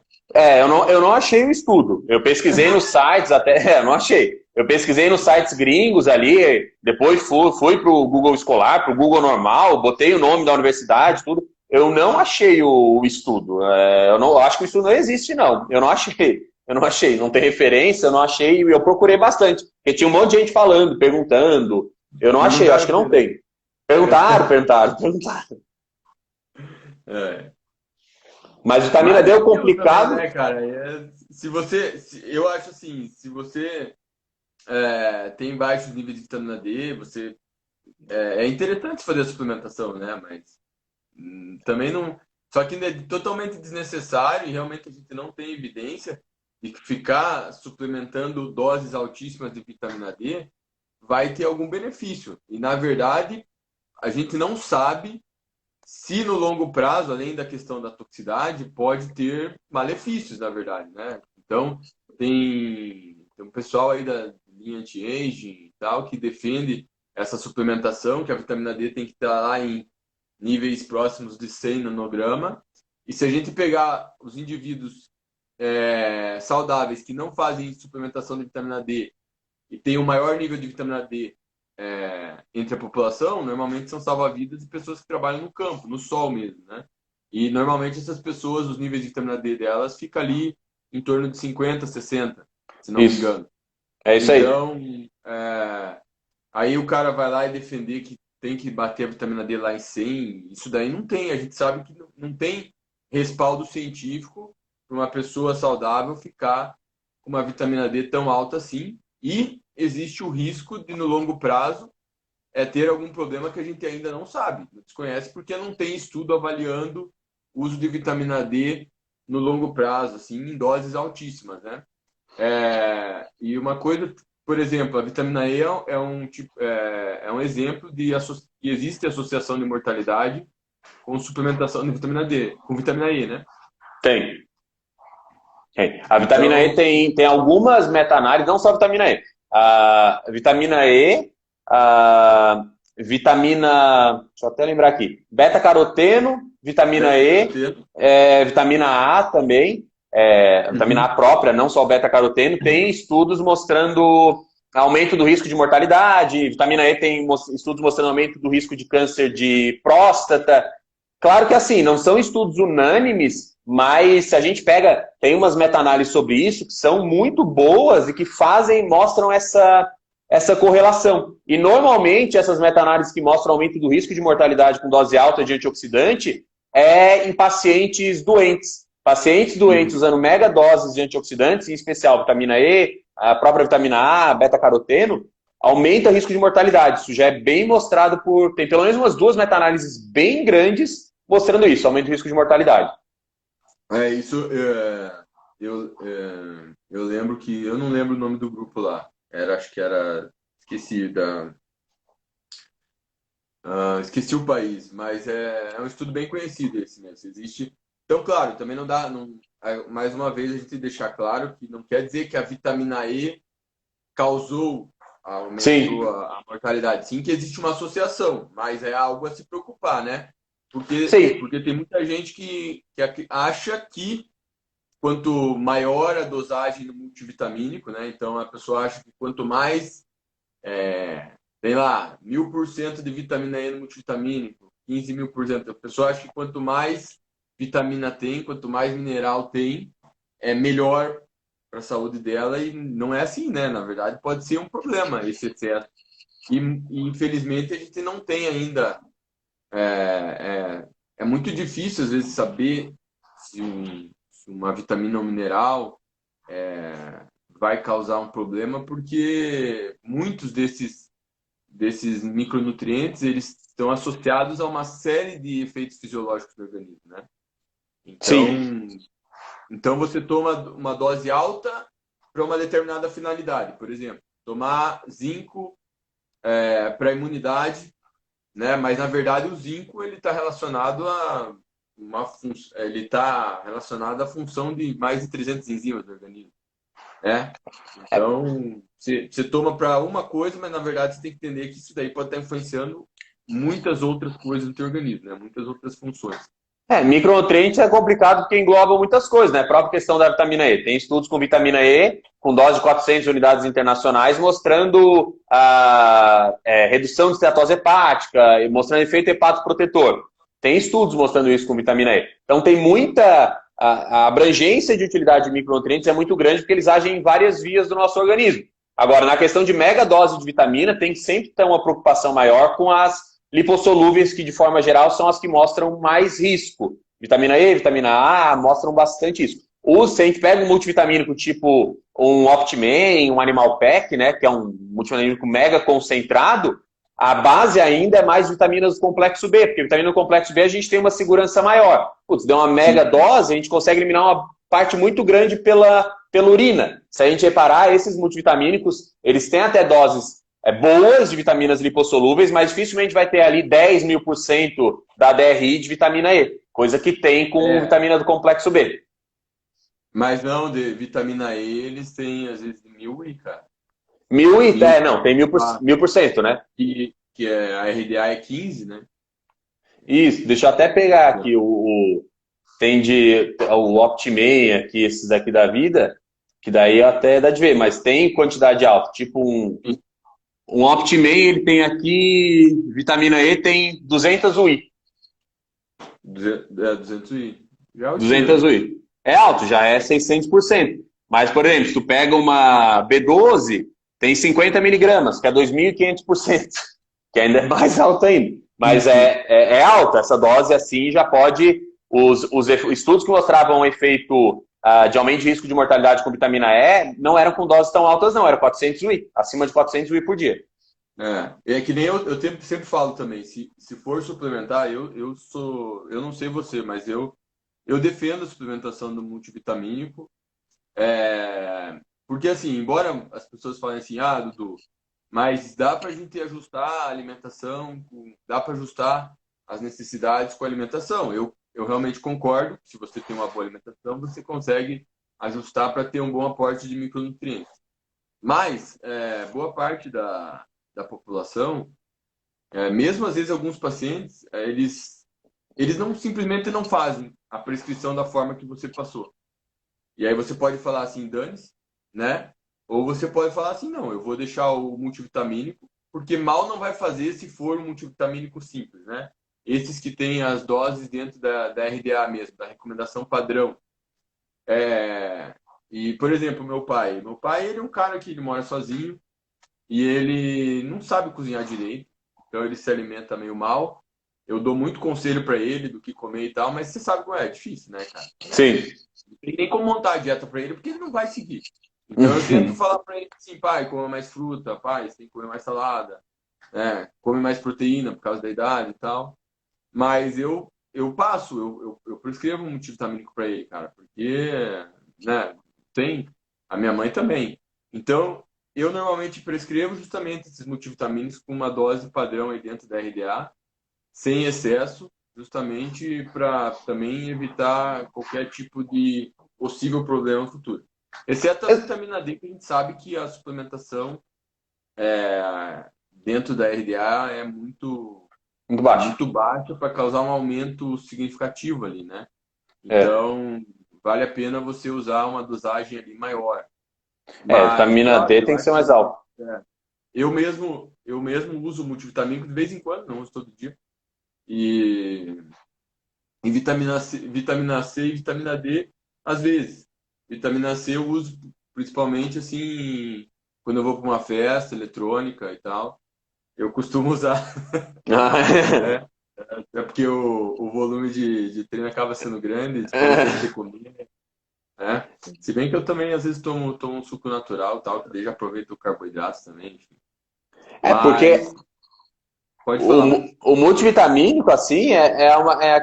Eu não achei o estudo. Eu pesquisei nos sites, até. Não achei. Eu pesquisei nos sites gringos ali, depois fui para o Google Escolar, para o Google Normal, botei o nome da universidade, tudo. Eu não achei o estudo. Eu não eu acho que o estudo não existe, não. Eu não achei. Eu não achei. Não tem referência, eu não achei. Eu procurei bastante. Porque tinha um monte de gente falando, perguntando. Eu não achei, eu acho Perguntaram que pra não você, né? tem. Perguntaram. É. Mas vitamina Mas D é é o aquilo também, complicado. né, cara? Eu acho assim, se você tem baixos níveis de vitamina D, é interessante fazer a suplementação, né? Mas também não. Só que é totalmente desnecessário e realmente a gente não tem evidência de que ficar suplementando doses altíssimas de vitamina D vai ter algum benefício. E na verdade, a gente não sabe se no longo prazo, além da questão da toxicidade, pode ter malefícios, na verdade, né? Então, tem um pessoal aí da linha anti-aging e tal que defende essa suplementação, que a vitamina D tem que estar lá em níveis próximos de 100 nanograma. E se a gente pegar os indivíduos saudáveis que não fazem suplementação de vitamina D e tem o maior nível de vitamina D entre a população, normalmente são salva-vidas de pessoas que trabalham no campo, no sol mesmo, né? E normalmente essas pessoas, os níveis de vitamina D delas fica ali em torno de 50, 60, se não me Isso. engano. É isso aí. Então, aí o cara vai lá e defender que tem que bater a vitamina D lá em 100, isso daí não tem, a gente sabe que não tem respaldo científico para uma pessoa saudável ficar com uma vitamina D tão alta assim, e existe o risco de no longo prazo ter algum problema que a gente ainda não sabe, desconhece porque não tem estudo avaliando o uso de vitamina D no longo prazo, assim, em doses altíssimas, né? E uma coisa, por exemplo, a vitamina E é um exemplo que existe associação de mortalidade com suplementação de vitamina D, com vitamina E, né? Tem. Tem. A vitamina E Então, tem algumas meta-análises, não só a vitamina E. A vitamina E, a vitamina. Deixa eu até lembrar aqui. Beta-caroteno, vitamina E, beta-caroteno. vitamina A também, vitamina A Uhum. própria, não só o beta-caroteno. Tem estudos mostrando aumento do risco de mortalidade. Vitamina E tem estudos mostrando aumento do risco de câncer de próstata. Claro que assim, não são estudos unânimes, mas se a gente pega, tem umas meta-análises sobre isso que são muito boas e que mostram essa correlação. E normalmente essas meta-análises que mostram aumento do risco de mortalidade com dose alta de antioxidante é em pacientes doentes. Pacientes doentes Uhum. usando mega doses de antioxidantes, em especial vitamina E, a própria vitamina A, beta-caroteno, aumenta o risco de mortalidade. Isso já é bem mostrado Tem pelo menos umas duas meta-análises bem grandes mostrando isso, aumento do risco de mortalidade. Isso, eu lembro que, eu não lembro o nome do grupo lá, acho que era, esqueci esqueci o país, mas é um estudo bem conhecido esse mesmo. Existe. Então, claro, também não dá. Não, mais uma vez, a gente deixar claro que não quer dizer que a vitamina E causou, aumentou Sim, a mortalidade. Sim, que existe uma associação, mas é algo a se preocupar, né? sim, Porque tem muita gente que acha que quanto maior a dosagem do multivitamínico, né? Então a pessoa acha que quanto mais tem lá, 1000% de vitamina E no multivitamínico, 15.000%. A pessoa acha que quanto mais vitamina tem, quanto mais mineral tem, é melhor para a saúde dela e não é assim, né? Na verdade, pode ser um problema esse excesso. E infelizmente a gente não tem ainda. É muito difícil às vezes saber se uma vitamina ou mineral vai causar um problema, porque muitos desses micronutrientes, eles estão associados a uma série de efeitos fisiológicos do organismo, né? sim. Então você toma uma dose alta para uma determinada finalidade, por exemplo. tomar zinco para imunidade, né? Mas na verdade o zinco ele está relacionado a ele está relacionado à função de mais de 300 enzimas do organismo, né? Então você toma para uma coisa, mas na verdade você tem que entender que isso daí pode estar influenciando muitas outras coisas do teu organismo, né? Muitas outras funções. Micronutriente é complicado porque engloba muitas coisas, né? A própria questão da vitamina E. Tem estudos com vitamina E, com dose de 400 unidades internacionais, mostrando a redução de esteatose hepática, e mostrando efeito hepatoprotetor. Tem estudos mostrando isso com vitamina E. Então tem muita... A abrangência de utilidade de micronutrientes é muito grande porque eles agem em várias vias do nosso organismo. Agora, na questão de mega dose de vitamina, tem que sempre ter uma preocupação maior com as lipossolúveis, que de forma geral são as que mostram mais risco. Vitamina E, vitamina A mostram bastante isso. Se a gente pega um multivitamínico tipo um Optiman, um Animal Pack, né, que é um multivitamínico mega concentrado, a base ainda é mais vitaminas do complexo B, porque vitamina do complexo B a gente tem uma segurança maior. Putz, deu uma mega dose, a gente consegue eliminar uma parte muito grande pela urina. Se a gente reparar, esses multivitamínicos, eles têm até doses boas de vitaminas lipossolúveis, mas dificilmente vai ter ali 10.000% da DRI de vitamina E, coisa que tem com vitamina do complexo B. Mas não, de vitamina E, eles têm às vezes 1000 cara. 1000 não, tem 1000%, né? Que a RDA é 15, né? Isso, deixa eu até pegar aqui tem o Optiman aqui, esses aqui da vida, que daí até dá de ver, mas tem quantidade alta, tipo um Optiman, ele tem aqui, vitamina E tem 200 UI. 200 UI. 200 UI. É alto, já é 600%. Mas, por exemplo, se tu pega uma B12, tem 50 miligramas, que é 2.500%, que ainda é mais alto ainda. Mas é alta, essa dose assim já pode... Os estudos que mostravam o efeito de aumento de risco de mortalidade com vitamina E não eram com doses tão altas não, era 400 UI, acima de 400 UI por dia. É que nem eu sempre falo também, se for suplementar, eu não sei você, mas eu defendo a suplementação do multivitamínico, porque assim, embora as pessoas falem assim, Dudu, mas dá pra gente ajustar a alimentação, dá para ajustar as necessidades com a alimentação. Eu realmente concordo, se você tem uma boa alimentação, você consegue ajustar para ter um bom aporte de micronutrientes. Mas, boa parte da população, mesmo às vezes alguns pacientes, eles não simplesmente não fazem a prescrição da forma que você passou. E aí você pode falar assim, dane-se, né? Ou você pode falar assim, não, eu vou deixar o multivitamínico, porque mal não vai fazer se for um multivitamínico simples, né? Esses que têm as doses dentro da RDA mesmo, da recomendação padrão. E, por exemplo, meu pai, ele é um cara que ele mora sozinho e ele não sabe cozinhar direito, então ele se alimenta meio mal. Eu dou muito conselho para ele do que comer e tal, mas você sabe como é difícil, né, cara? Sim. Não tem nem como montar a dieta para ele, porque ele não vai seguir. Então eu tento falar para ele assim, pai, coma mais fruta, pai, você tem que comer mais salada, come mais proteína por causa da idade e tal. Mas eu prescrevo um multivitamínico para ele, cara, porque, né, tem a minha mãe também. Então, eu normalmente prescrevo justamente esses multivitamínicos com uma dose padrão aí dentro da RDA, sem excesso, justamente para também evitar qualquer tipo de possível problema no futuro. Exceto a vitamina D, que a gente sabe que a suplementação dentro da RDA é muito baixa para causar um aumento significativo ali, né? Então, vale a pena você usar uma dosagem ali maior. Mas, vitamina D tem que ser mais alta. Eu mesmo uso multivitamínico de vez em quando, não uso todo dia. E vitamina C e vitamina D, às vezes. Vitamina C eu uso principalmente assim, quando eu vou para uma festa eletrônica e tal. Eu costumo usar. É porque o volume de treino acaba sendo grande, depois de comer. Se bem que eu também às vezes tomo um suco natural, tal, que daí já aproveito o carboidrato também. Enfim. Porque pode falar. O multivitamínico, assim,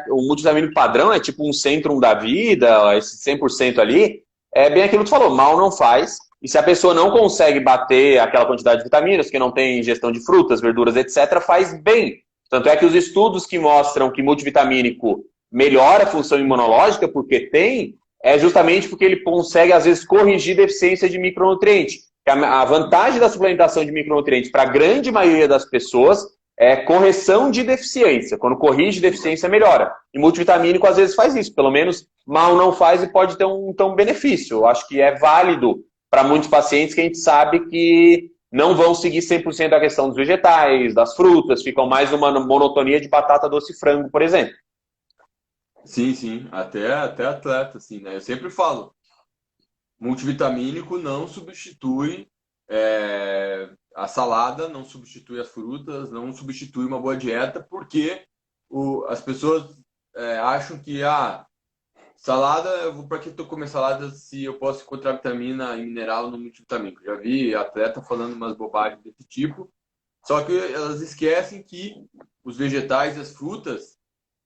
o multivitamínico padrão, é tipo um Centrum da vida, esse 100% ali, é bem aquilo que tu falou, mal não faz, E se a pessoa não consegue bater aquela quantidade de vitaminas, que não tem ingestão de frutas, verduras, etc., faz bem. Tanto é que os estudos que mostram que multivitamínico melhora a função imunológica, porque tem, é justamente porque ele consegue, às vezes, corrigir deficiência de micronutrientes. A vantagem da suplementação de micronutrientes para a grande maioria das pessoas é correção de deficiência. Quando corrige deficiência, melhora. E multivitamínico, às vezes, faz isso. Pelo menos, mal não faz e pode ter um benefício. Eu acho que é válido para muitos pacientes que a gente sabe que não vão seguir 100% da questão dos vegetais, das frutas, ficam mais numa monotonia de batata, doce e frango, por exemplo. Sim, sim, até atleta, assim, né? Eu sempre falo, multivitamínico não substitui a salada, não substitui as frutas, não substitui uma boa dieta, porque as pessoas acham que salada, para que eu comer salada se eu posso encontrar vitamina e mineral no multivitamínico? Já vi atleta falando umas bobagens desse tipo, só que elas esquecem que os vegetais e as frutas,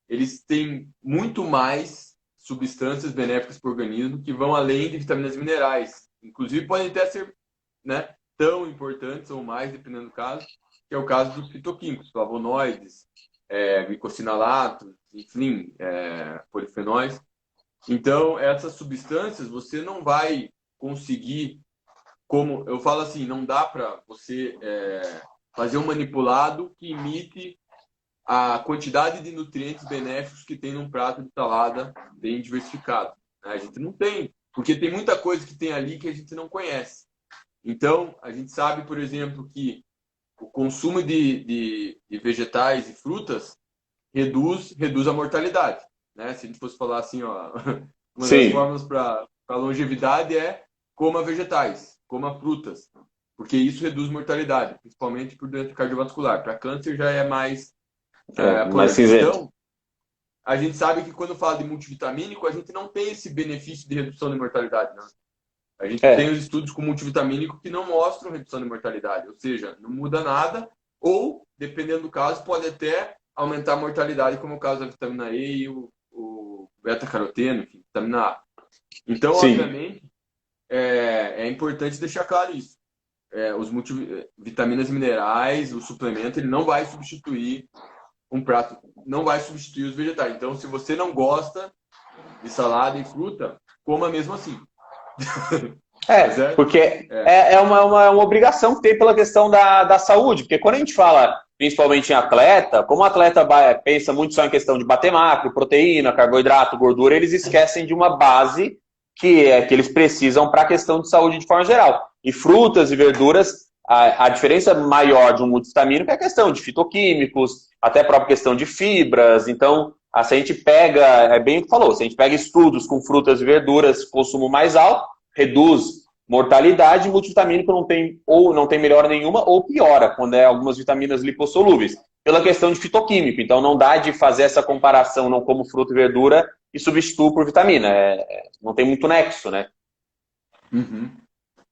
eles têm muito mais substâncias benéficas para o organismo que vão além de vitaminas e minerais. Inclusive, podem até ser, né, tão importantes ou mais, dependendo do caso, que é o caso dos fitoquímicos, flavonoides, glicosinalatos, enfim, polifenóis. Então, essas substâncias você não vai conseguir, como eu falo assim, não dá para você fazer um manipulado que imite a quantidade de nutrientes benéficos que tem num prato de salada bem diversificado. A gente não tem, porque tem muita coisa que tem ali que a gente não conhece. Então, a gente sabe, por exemplo, que o consumo de vegetais e frutas reduz a mortalidade. Né? Se a gente fosse falar assim, ó, uma das formas para longevidade é coma vegetais, coma frutas, porque isso reduz mortalidade, principalmente por doença cardiovascular. Para câncer já é mais cinzento. Então, a gente sabe que quando fala de multivitamínico, a gente não tem esse benefício de redução de mortalidade. Né? A gente tem os estudos com multivitamínico que não mostram redução de mortalidade, ou seja, não muda nada, ou, dependendo do caso, pode até aumentar a mortalidade, como é o caso da vitamina E e o beta-caroteno, enfim, vitamina A. Então, obviamente, é importante deixar claro isso. Os multivitaminas e minerais, o suplemento, ele não vai substituir um prato, não vai substituir os vegetais. Então, se você não gosta de salada e fruta, coma mesmo assim. Porque é uma obrigação que tem pela questão da saúde. Porque quando a gente fala, principalmente em atleta, como o atleta pensa muito só em questão de bater macro, proteína, carboidrato, gordura, eles esquecem de uma base que eles precisam para a questão de saúde de forma geral. E frutas e verduras, a diferença maior de um multivitamínico é a questão de fitoquímicos, até a própria questão de fibras. Então, se a gente pega, é bem o que falou, se a gente pega estudos com frutas e verduras, consumo mais alto, reduz mortalidade, multivitamínico não tem melhora nenhuma ou piora, quando é algumas vitaminas lipossolúveis, pela questão de fitoquímico. Então, não dá de fazer essa comparação, não como fruta e verdura, e substituo por vitamina. Não tem muito nexo, né? Uhum.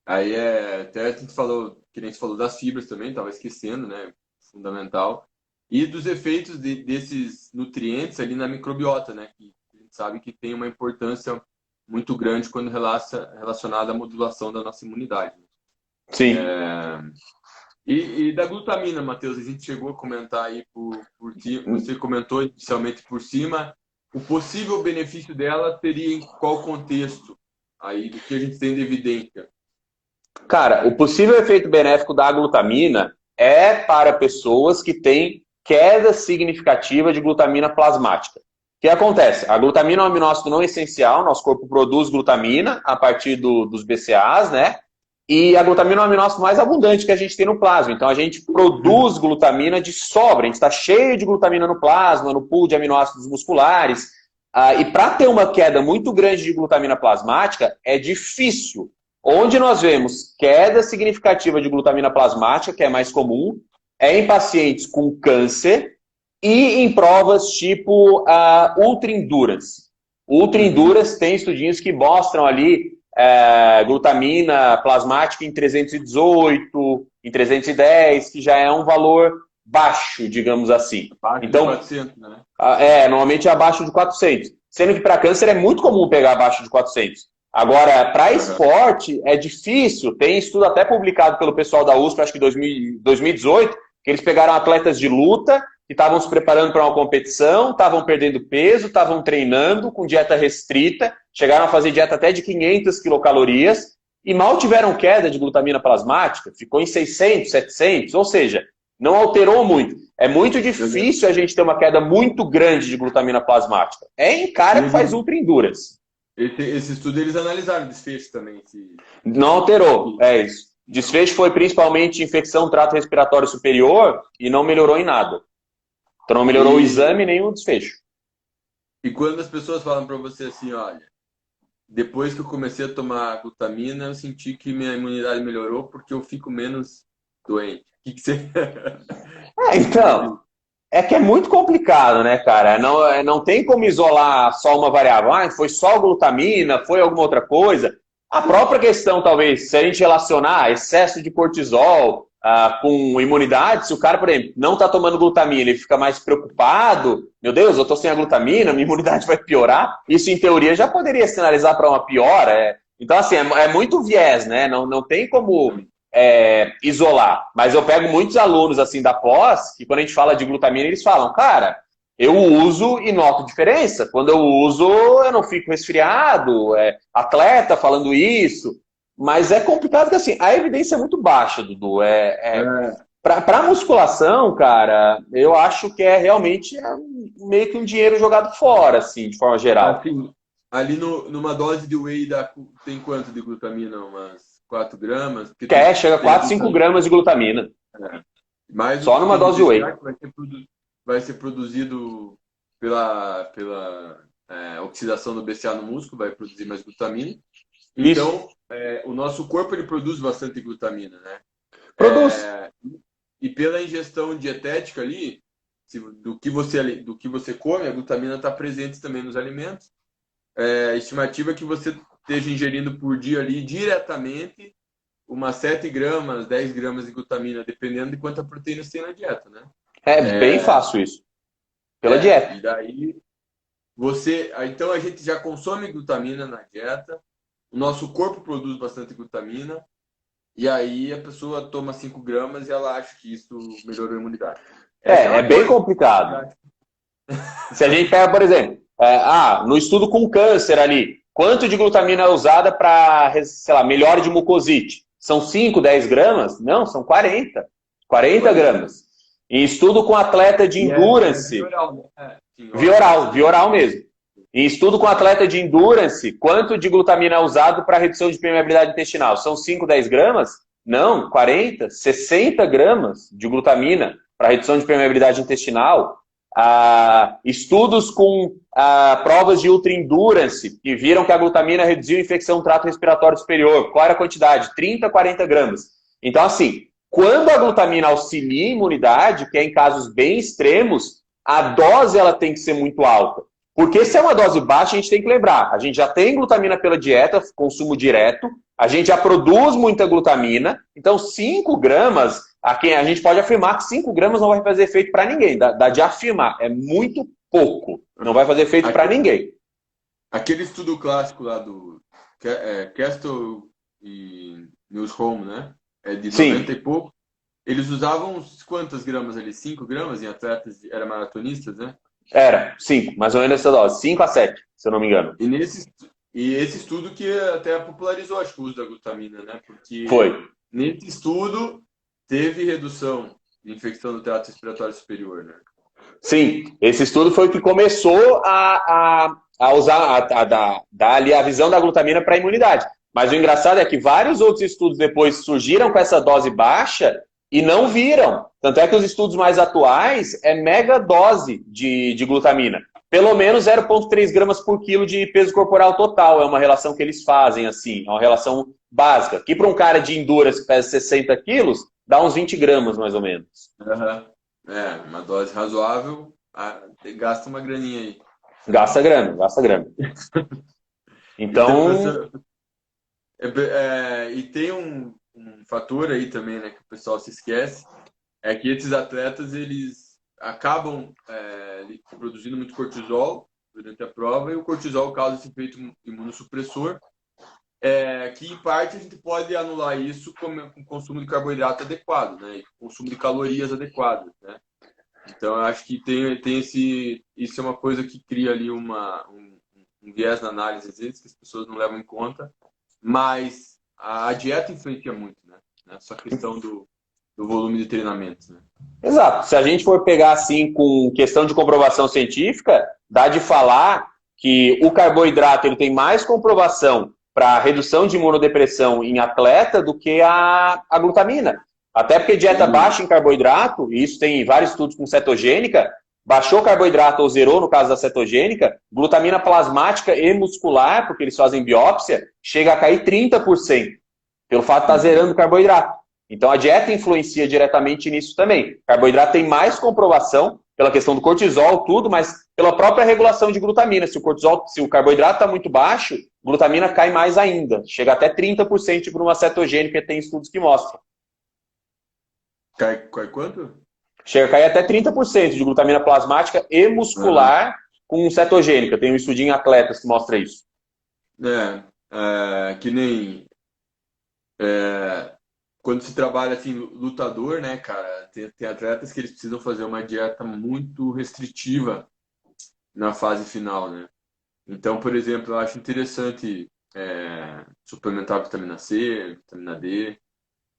Aí até a gente falou, que nem você falou das fibras também, estava esquecendo, né? Fundamental. E dos efeitos desses nutrientes ali na microbiota, né? Que a gente sabe que tem uma importância muito grande quando relacionada à modulação da nossa imunidade. Sim. E da glutamina, Matheus, a gente chegou a comentar aí por ti, você comentou inicialmente por cima, o possível benefício dela teria em qual contexto aí do que a gente tem de evidência? Cara, o possível efeito benéfico da glutamina é para pessoas que têm queda significativa de glutamina plasmática. O que acontece? A glutamina é um aminoácido não essencial, nosso corpo produz glutamina a partir dos BCAAs, né? E a glutamina é o aminoácido mais abundante que a gente tem no plasma. Então a gente produz glutamina de sobra, a gente está cheio de glutamina no plasma, no pool de aminoácidos musculares. E para ter uma queda muito grande de glutamina plasmática, é difícil. Onde nós vemos queda significativa de glutamina plasmática, que é mais comum, é em pacientes com câncer e em provas tipo Ultra Endurance. Ultra Endurance tem estudinhos que mostram ali glutamina plasmática em 318, em 310, que já é um valor baixo, digamos assim. Abaixo então, de 400, né? Normalmente é abaixo de 400. Sendo que para câncer é muito comum pegar abaixo de 400. Agora, para Aham. esporte, é difícil. Tem estudo até publicado pelo pessoal da USP, acho que em 2018, que eles pegaram atletas de luta que estavam se preparando para uma competição, estavam perdendo peso, estavam treinando com dieta restrita, chegaram a fazer dieta até de 500 quilocalorias e mal tiveram queda de glutamina plasmática, ficou em 600, 700, ou seja, não alterou muito. É muito Eu lembro. difícil a gente ter uma queda muito grande de glutamina plasmática. É em E cara que faz eles, ultra endurance. esse estudo eles analisaram o desfecho também. Não alterou, é isso. Desfecho foi principalmente infecção do trato respiratório superior e não melhorou em nada. Então não melhorou o E, exame nem o desfecho. e quando as pessoas falam para você assim, olha, depois que eu comecei a tomar glutamina, eu senti que minha imunidade melhorou porque eu fico menos doente. O que você, o É, que você me então, diz? é que é muito complicado, né, cara? Não, não tem como isolar só uma variável. Ah, foi só glutamina, foi alguma outra coisa. A própria questão, talvez, se a gente relacionar excesso de cortisol com imunidade, se o cara, por exemplo, não está tomando glutamina, ele fica mais preocupado, meu Deus, eu estou sem a glutamina, minha imunidade vai piorar. Isso, em teoria, já poderia sinalizar para uma piora. Então, assim, é muito viés, né? Não tem como isolar. Mas eu pego muitos alunos assim da pós, que quando a gente fala de glutamina, eles falam, cara, eu uso e noto diferença. Quando eu uso, eu não fico resfriado, atleta falando isso. Mas é complicado que assim, a evidência é muito baixa, Dudu. É, Para musculação, cara, eu acho que é realmente meio que um dinheiro jogado fora, assim, de forma geral. assim, ali no, numa dose de whey tem quanto de glutamina? Umas 4 gramas? Porque Chega a tem a 4, 5 glutamina. gramas de glutamina. É. Mais o Só que numa tem o dose de DCA, whey. que vai ser produzido pela oxidação do BCA no músculo, vai produzir mais glutamina. Isso. Então, o nosso corpo ele produz bastante glutamina, né? Produz. É, e pela ingestão dietética ali, do que você come, a glutamina está presente também nos alimentos. A estimativa é que você esteja ingerindo por dia ali diretamente umas 7 gramas, 10 gramas de glutamina, dependendo de quanta proteína você tem na dieta, né? É bem fácil isso. Pela E dieta. daí então a gente já consome glutamina na dieta, o nosso corpo produz bastante glutamina, e aí a pessoa toma 5 gramas e ela acha que isso melhorou a imunidade. É É aquela bem coisa. complicado. Se a gente pega, por exemplo, no estudo com câncer ali, quanto de glutamina é usada para, sei lá, melhora de mucosite? São 5, 10 gramas? Não, são 40. 40 40. gramas. Em estudo com atleta de E é endurance, via oral, né? Sim, via oral mesmo. Em estudo com atleta de endurance, quanto de glutamina é usado para redução de permeabilidade intestinal? São 5, 10 gramas? Não, 40, 60 gramas de glutamina para redução de permeabilidade intestinal. Estudos com provas de ultra endurance que viram que a glutamina reduziu a infecção do trato respiratório superior. Qual era a quantidade? 30, 40 gramas. Então, assim, quando a glutamina auxilia a imunidade, que é em casos bem extremos, a dose ela tem que ser muito alta. Porque se é uma dose baixa, a gente tem que lembrar, a gente já tem glutamina pela dieta, consumo direto, a gente já produz muita glutamina, então 5 gramas, a gente pode afirmar que 5 gramas não vai fazer efeito para ninguém, dá de afirmar, é muito pouco, não vai fazer efeito para ninguém. Aquele estudo clássico lá do Castle e Newsholm, né? É de 90 Sim, e pouco. Eles usavam quantas gramas ali? 5 gramas em atletas, era maratonistas, né? era 5, mais ou menos essa dose, 5 a 7, se eu não me engano. E, e esse estudo que até popularizou, acho que o uso da glutamina, né? Foi. Porque nesse estudo teve redução de infecção do trato respiratório superior, né? Sim, esse estudo foi o que começou a usar, dar ali a visão da glutamina para a imunidade. Mas o engraçado é que vários outros estudos depois surgiram com essa dose baixa e não viram. Tanto é que os estudos mais atuais é mega dose de glutamina. Pelo menos 0,3 gramas por quilo de peso corporal total. É uma relação que eles fazem, assim, é uma relação básica. Que para um cara de endurance que pesa 60 quilos, dá uns 20 gramas, mais ou menos. Uhum. Uma dose razoável, gasta uma graninha aí. Gasta grana, gasta grana. Então, Então, e tem um fator aí também, né, que o pessoal se esquece, é que esses atletas, eles acabam produzindo muito cortisol durante a prova, e o cortisol causa esse efeito imunossupressor, que em parte a gente pode anular isso com consumo de carboidrato adequado, né? E consumo de calorias adequado, né? Então, eu acho que tem isso é uma coisa que cria ali um viés na análise, às vezes, que as pessoas não levam em conta, mas a dieta influencia muito, né? Essa questão do volume de treinamento, né? Exato. Se a gente for pegar assim com questão de comprovação científica, dá de falar que o carboidrato ele tem mais comprovação para redução de imunodepressão em atleta do que a glutamina. Até porque dieta Sim, baixa em carboidrato, e isso tem vários estudos com cetogênica, baixou carboidrato ou zerou no caso da cetogênica, glutamina plasmática e muscular, porque eles fazem biópsia, chega a cair 30% pelo fato de estar zerando carboidrato. Então a dieta influencia diretamente nisso também. Carboidrato tem mais comprovação pela questão do cortisol, tudo, mas pela própria regulação de glutamina. Se o carboidrato está muito baixo, glutamina cai mais ainda. Chega até 30% por uma cetogênica, tem estudos que mostram. cai quanto? Chega a cair até 30% de glutamina plasmática e Aham. muscular com cetogênica. Tem um estudinho em atletas que mostra isso. Que nem quando se trabalha assim, lutador, né, cara, tem atletas que eles precisam fazer uma dieta muito restritiva na fase final, né? Então, por exemplo, eu acho interessante suplementar vitamina C, vitamina D,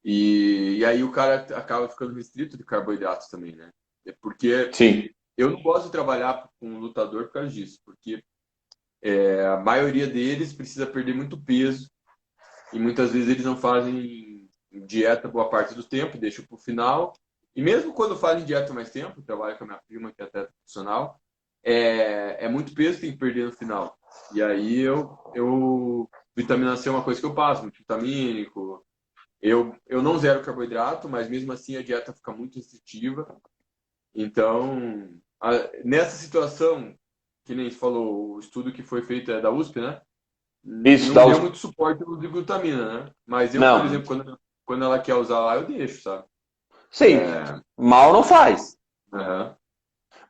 e aí o cara acaba ficando restrito de carboidratos também, né? Porque Sim. eu não gosto de trabalhar com um lutador por causa disso, porque a maioria deles precisa perder muito peso e muitas vezes eles não fazem dieta boa parte do tempo, deixam para o final. E mesmo quando fazem dieta mais tempo, trabalho com a minha prima, que é atleta profissional, é muito peso que tem que perder no final. E aí vitamina C é uma coisa que eu passo, multivitamínico. Eu não zero carboidrato, mas mesmo assim a dieta fica muito restritiva. Então, nessa situação, que nem você falou, o estudo que foi feito é da USP, né? Isso, Não dá deu os... muito suporte de glutamina, né? Mas eu, por Não. exemplo, quando ela quer usar lá, eu deixo, sabe? Sim. Mal não faz. Aham.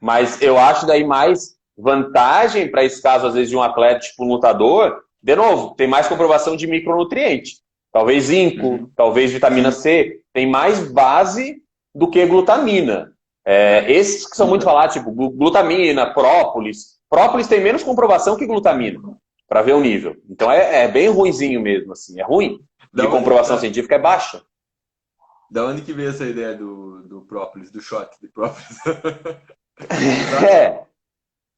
Mas eu acho daí mais vantagem para esse caso, às vezes, de um atleta, tipo um lutador, de novo, tem mais comprovação de micronutriente. Talvez zinco, Uhum. talvez vitamina Sim. C. Tem mais base do que glutamina. É. Esses que são muito Então, falados, tipo glutamina, própolis. Própolis tem menos comprovação que glutamina, para ver o nível. Então é bem ruinzinho mesmo, assim. É ruim. De da onde, comprovação científica é baixa. da onde que veio essa ideia do própolis, do shot de própolis? Você sabe? É,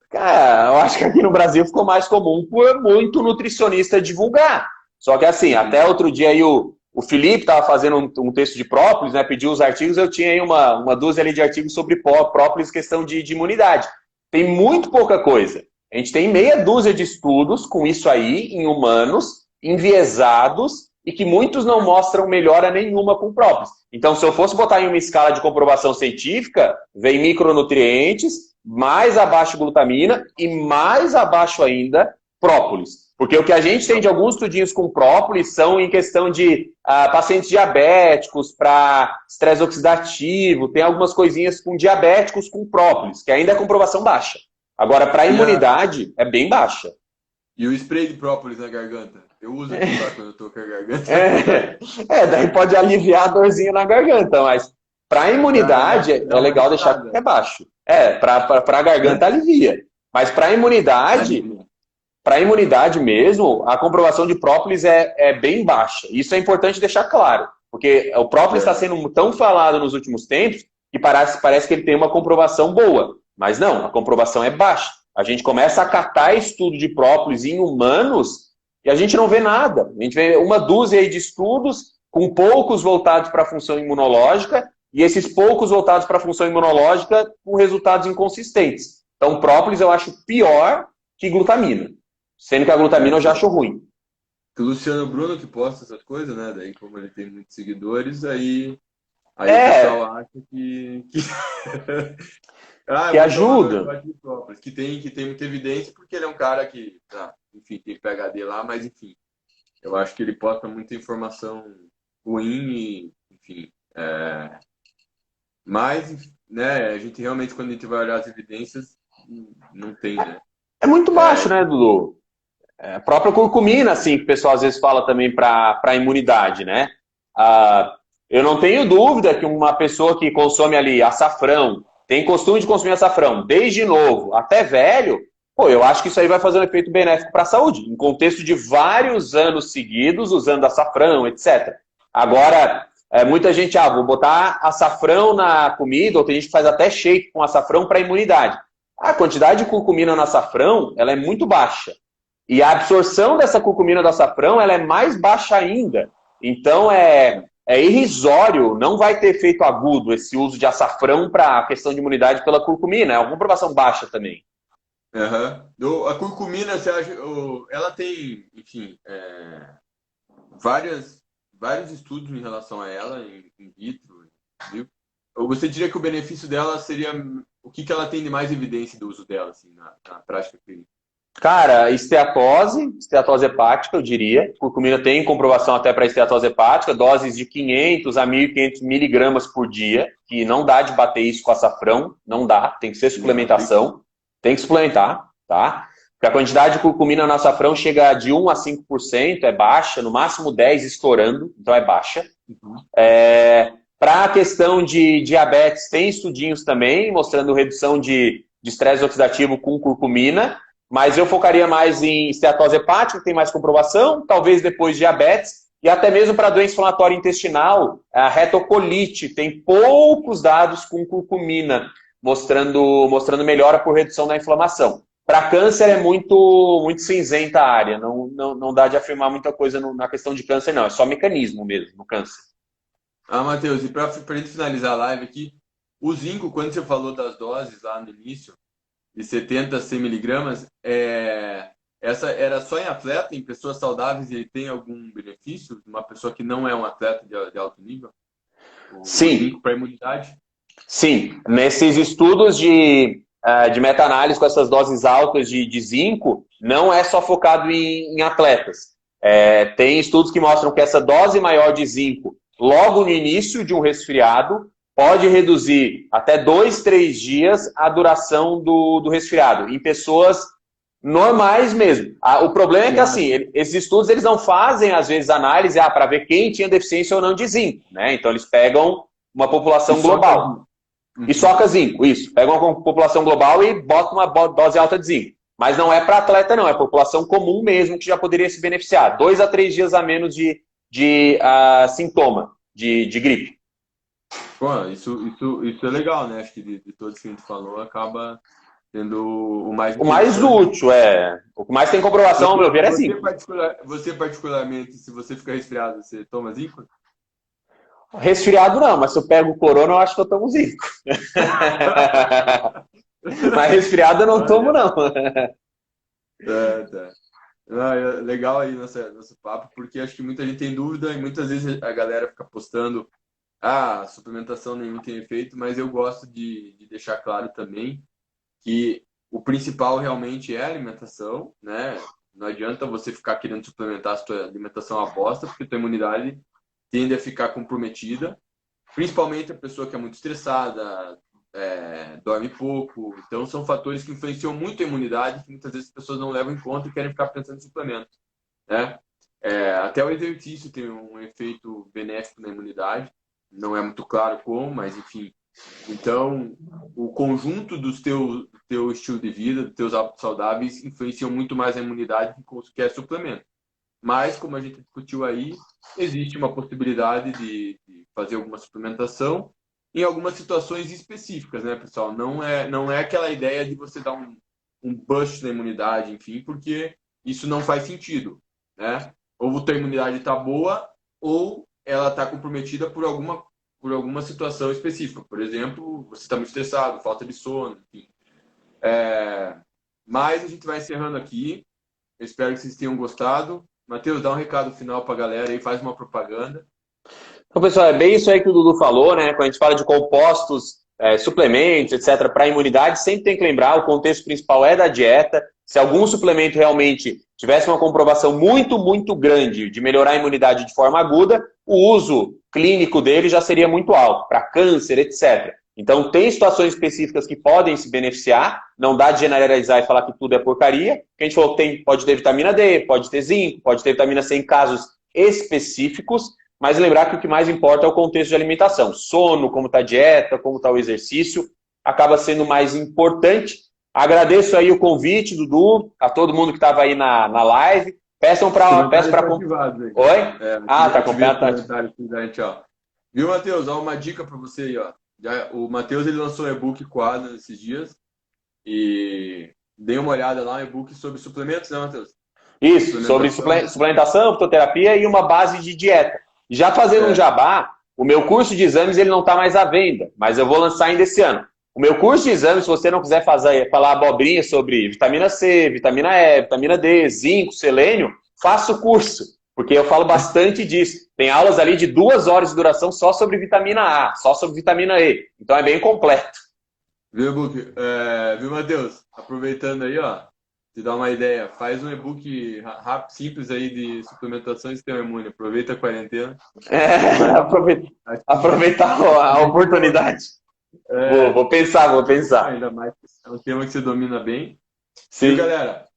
cara, eu acho que aqui no Brasil ficou mais comum por muito nutricionista divulgar. Só que assim, até Uhum. outro dia aí o Felipe estava fazendo um texto de própolis, né? Pediu os artigos, eu tinha aí uma dúzia ali de artigos sobre própolis, questão de imunidade. Tem muito pouca coisa. A gente tem meia dúzia de estudos com isso aí em humanos, enviesados, e que muitos não mostram melhora nenhuma com própolis. Então, se eu fosse botar em uma escala de comprovação científica, vem micronutrientes, mais abaixo glutamina e mais abaixo ainda própolis. Porque o que a gente tem de alguns estudinhos com própolis são em questão de pacientes diabéticos, para estresse oxidativo, tem algumas coisinhas com diabéticos com própolis, que ainda é comprovação baixa. Agora, para E, imunidade, é bem baixa. e o spray de própolis na garganta? Eu uso aqui lá quando eu tô com a garganta. Daí pode aliviar a dorzinha na garganta, mas para imunidade Dá é uma legal deixar que é aliviada. baixo. Para a garganta alivia. Mas Alivia. para imunidade mesmo, a comprovação de própolis é bem baixa. Isso é importante deixar claro, porque o própolis está É. sendo tão falado nos últimos tempos que parece que ele tem uma comprovação boa. Mas não, a comprovação é baixa. A gente começa a catar estudo de própolis em humanos e a gente não vê nada. A gente vê uma dúzia aí de estudos, com poucos voltados para a função imunológica, e esses poucos voltados para a função imunológica com resultados inconsistentes. Então, própolis eu acho pior que glutamina. Sendo que a glutamina eu já acho ruim. O Luciano Bruno que posta essas coisas, né? Daí, como ele tem muitos seguidores, aí o pessoal É, acha que... Ah, que eu vou tomar meu ajuda. shot de própolis, que tem muita evidência, porque ele é um cara que, enfim, tem PhD lá, mas enfim, eu acho que ele posta muita informação ruim e, enfim, mas, né, a gente realmente, quando a gente vai olhar as evidências, não tem, né? É muito baixo, É, né, Dudu? A própria curcumina, assim, que o pessoal às vezes fala também para a imunidade, né? Eu não tenho dúvida que uma pessoa que consome ali açafrão, tem costume de consumir açafrão, desde novo até velho, pô, eu acho que isso aí vai fazer um efeito benéfico para a saúde, em contexto de vários anos seguidos usando açafrão, etc. Agora, muita gente, vou botar açafrão na comida, ou tem gente que faz até shake com açafrão para imunidade. A quantidade de curcumina no açafrão, ela é muito baixa. E a absorção dessa curcumina do açafrão, ela é mais baixa ainda. Então, é irrisório, não vai ter efeito agudo esse uso de açafrão para a questão de imunidade pela curcumina. É uma comprovação baixa também. A curcumina, você acha, ela tem, enfim, vários estudos em relação a ela, in vitro, viu? Ou você diria que o benefício dela seria o que ela tem de mais evidência do uso dela, assim, na prática clínica? Cara, esteatose hepática, eu diria. Curcumina tem comprovação até para esteatose hepática, doses de 500 a 1.500 miligramas por dia, que não dá de bater isso com açafrão, não dá, tem que ser suplementação, tem que suplementar, tá? Porque a quantidade de curcumina no açafrão chega de 1 a 5%, é baixa, no máximo 10 estourando, então é baixa. Para a questão de diabetes, tem estudinhos também, mostrando redução de estresse oxidativo com curcumina, mas eu focaria mais em esteatose hepática, que tem mais comprovação, talvez depois diabetes, e até mesmo para doença inflamatória intestinal, a retocolite, tem poucos dados com curcumina, mostrando melhora por redução da inflamação. Para câncer é muito cinzenta a área, não dá de afirmar muita coisa na questão de câncer, não, é só mecanismo mesmo no câncer. Matheus, e para a gente finalizar a live aqui, o zinco, quando você falou das doses lá no início, de 70 a 100 miligramas, essa era só em atleta, em pessoas saudáveis, e ele tem algum benefício? Uma pessoa que não é um atleta de alto nível? Sim. Para imunidade? Sim. Nesses estudos de meta-análise com essas doses altas de zinco, não é só focado em atletas. Tem estudos que mostram que essa dose maior de zinco, logo no início de um resfriado, pode reduzir até 2, 3 dias a duração do resfriado, em pessoas normais mesmo. O problema é que, assim, esses estudos eles não fazem, às vezes, análise para ver quem tinha deficiência ou não de zinco, né? Então, eles pegam uma população global. E soca zinco, isso. Pegam uma população global e botam uma dose alta de zinco. Mas não é para atleta, não. É população comum mesmo que já poderia se beneficiar. 2 a 3 dias a menos de sintoma de gripe. Pô, isso é legal, né? Acho que de todos que a gente falou, acaba sendo o mais útil, O que mais tem comprovação, ao meu ver, é zinco. Você, particularmente, se você ficar resfriado, você toma zinco? Resfriado não, mas se eu pego corona, eu acho que eu tomo zinco. Mas resfriado eu não tomo, não. Tá. Legal aí nosso papo, porque acho que muita gente tem dúvida e muitas vezes a galera fica postando suplementação nenhum tem efeito, mas eu gosto de deixar claro também que o principal realmente é a alimentação, né? Não adianta você ficar querendo suplementar a sua alimentação à bosta, porque a tua imunidade tende a ficar comprometida, principalmente a pessoa que é muito estressada, dorme pouco. Então, são fatores que influenciam muito a imunidade, que muitas vezes as pessoas não levam em conta e querem ficar pensando em suplemento, né? Até o exercício tem um efeito benéfico na imunidade, não é muito claro como, mas enfim. Então, o conjunto do teu estilo de vida, dos teus hábitos saudáveis, influenciam muito mais a imunidade que qualquer suplemento. Mas, como a gente discutiu aí, existe uma possibilidade de fazer alguma suplementação em algumas situações específicas, né, pessoal? Não é aquela ideia de você dar um boost na imunidade, enfim, porque isso não faz sentido, né? Ou a tua imunidade está boa, ou ela está comprometida por alguma situação específica. Por exemplo, você está muito estressado, falta de sono, enfim. Mas a gente vai encerrando aqui. Eu espero que vocês tenham gostado. Matheus, dá um recado final para a galera aí, faz uma propaganda. Então, pessoal, é bem isso aí que o Dudu falou, né? Quando a gente fala de compostos, suplementos, etc., para a imunidade, sempre tem que lembrar, o contexto principal é da dieta. Se algum suplemento realmente tivesse uma comprovação muito, muito grande de melhorar a imunidade de forma aguda, o uso clínico dele já seria muito alto, para câncer, etc. Então, tem situações específicas que podem se beneficiar, não dá de generalizar e falar que tudo é porcaria. A gente falou que pode ter vitamina D, pode ter zinco, pode ter vitamina C em casos específicos, mas lembrar que o que mais importa é o contexto de alimentação. Sono, como está a dieta, como está o exercício, acaba sendo mais importante. Agradeço aí o convite, Dudu, a todo mundo que estava aí na live. Peçam para... Peço para... Oi? Tá acompanhando. Comentário aqui, ó. Viu, Matheus? Ó, uma dica para você aí, ó. O Matheus, ele lançou um e-book quadro esses dias e dei uma olhada lá, um e-book sobre suplementos, né, Matheus? Isso, sobre suplementação, fitoterapia e uma base de dieta. Já fazendo um jabá, o meu curso de exames ele não está mais à venda, mas eu vou lançar ainda esse ano. O meu curso de exames, se você não quiser falar abobrinha sobre vitamina C, vitamina E, vitamina D, zinco, selênio, faça o curso, porque eu falo bastante disso. Tem aulas ali de 2 horas de duração só sobre vitamina A, só sobre vitamina E. Então é bem completo. Viu, viu, Matheus? Aproveitando aí, ó, te dá uma ideia. Faz um e-book rápido, simples aí de suplementação e sistema imune. Aproveita a quarentena. Aproveitar a oportunidade. Vou pensar. Ainda mais é um tema que você domina bem. Sim. E, galera,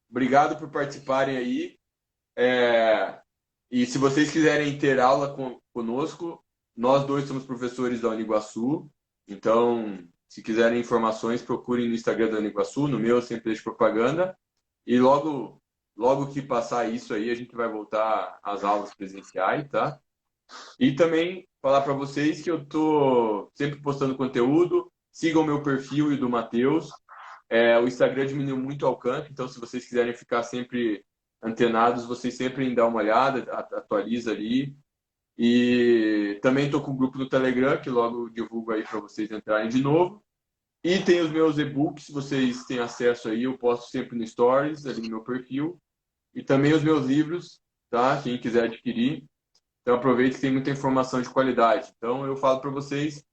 obrigado por participarem aí. E se vocês quiserem ter aula conosco, nós dois somos professores da Uniguaçu. Então, se quiserem informações, procurem no Instagram da Uniguaçu, no meu, sempre deixo propaganda. E logo que passar isso aí, a gente vai voltar às aulas presenciais, tá? E também falar para vocês que eu tô sempre postando conteúdo. Sigam o meu perfil e o do Matheus. O Instagram diminuiu muito o alcance, então se vocês quiserem ficar sempre antenados, vocês sempre dão uma olhada, atualiza ali. E também estou com o grupo do Telegram, que logo divulgo aí para vocês entrarem de novo. E tem os meus e-books, vocês têm acesso aí, eu posto sempre no Stories, ali no meu perfil. E também os meus livros, tá? Quem quiser adquirir. Então aproveite que tem muita informação de qualidade. Então eu falo para vocês,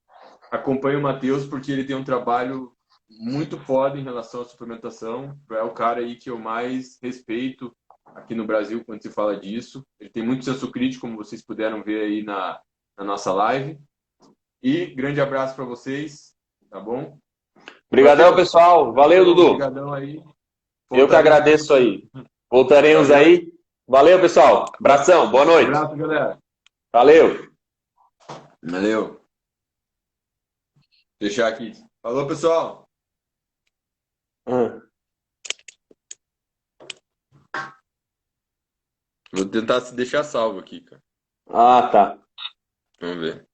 acompanhe o Matheus, porque ele tem um trabalho muito foda em relação à suplementação. É o cara aí que eu mais respeito aqui no Brasil quando se fala disso. Ele tem muito senso crítico, como vocês puderam ver aí na nossa live. E grande abraço para vocês, tá bom? Obrigadão, pessoal. Valeu, Dudu. Obrigadão aí. Eu que agradeço aí. Voltaremos aí. Valeu, pessoal. Abração. Boa noite. Abraço, galera. Valeu. Deixar aqui. Falou, pessoal. Vou tentar se deixar salvo aqui, cara. Tá. Vamos ver.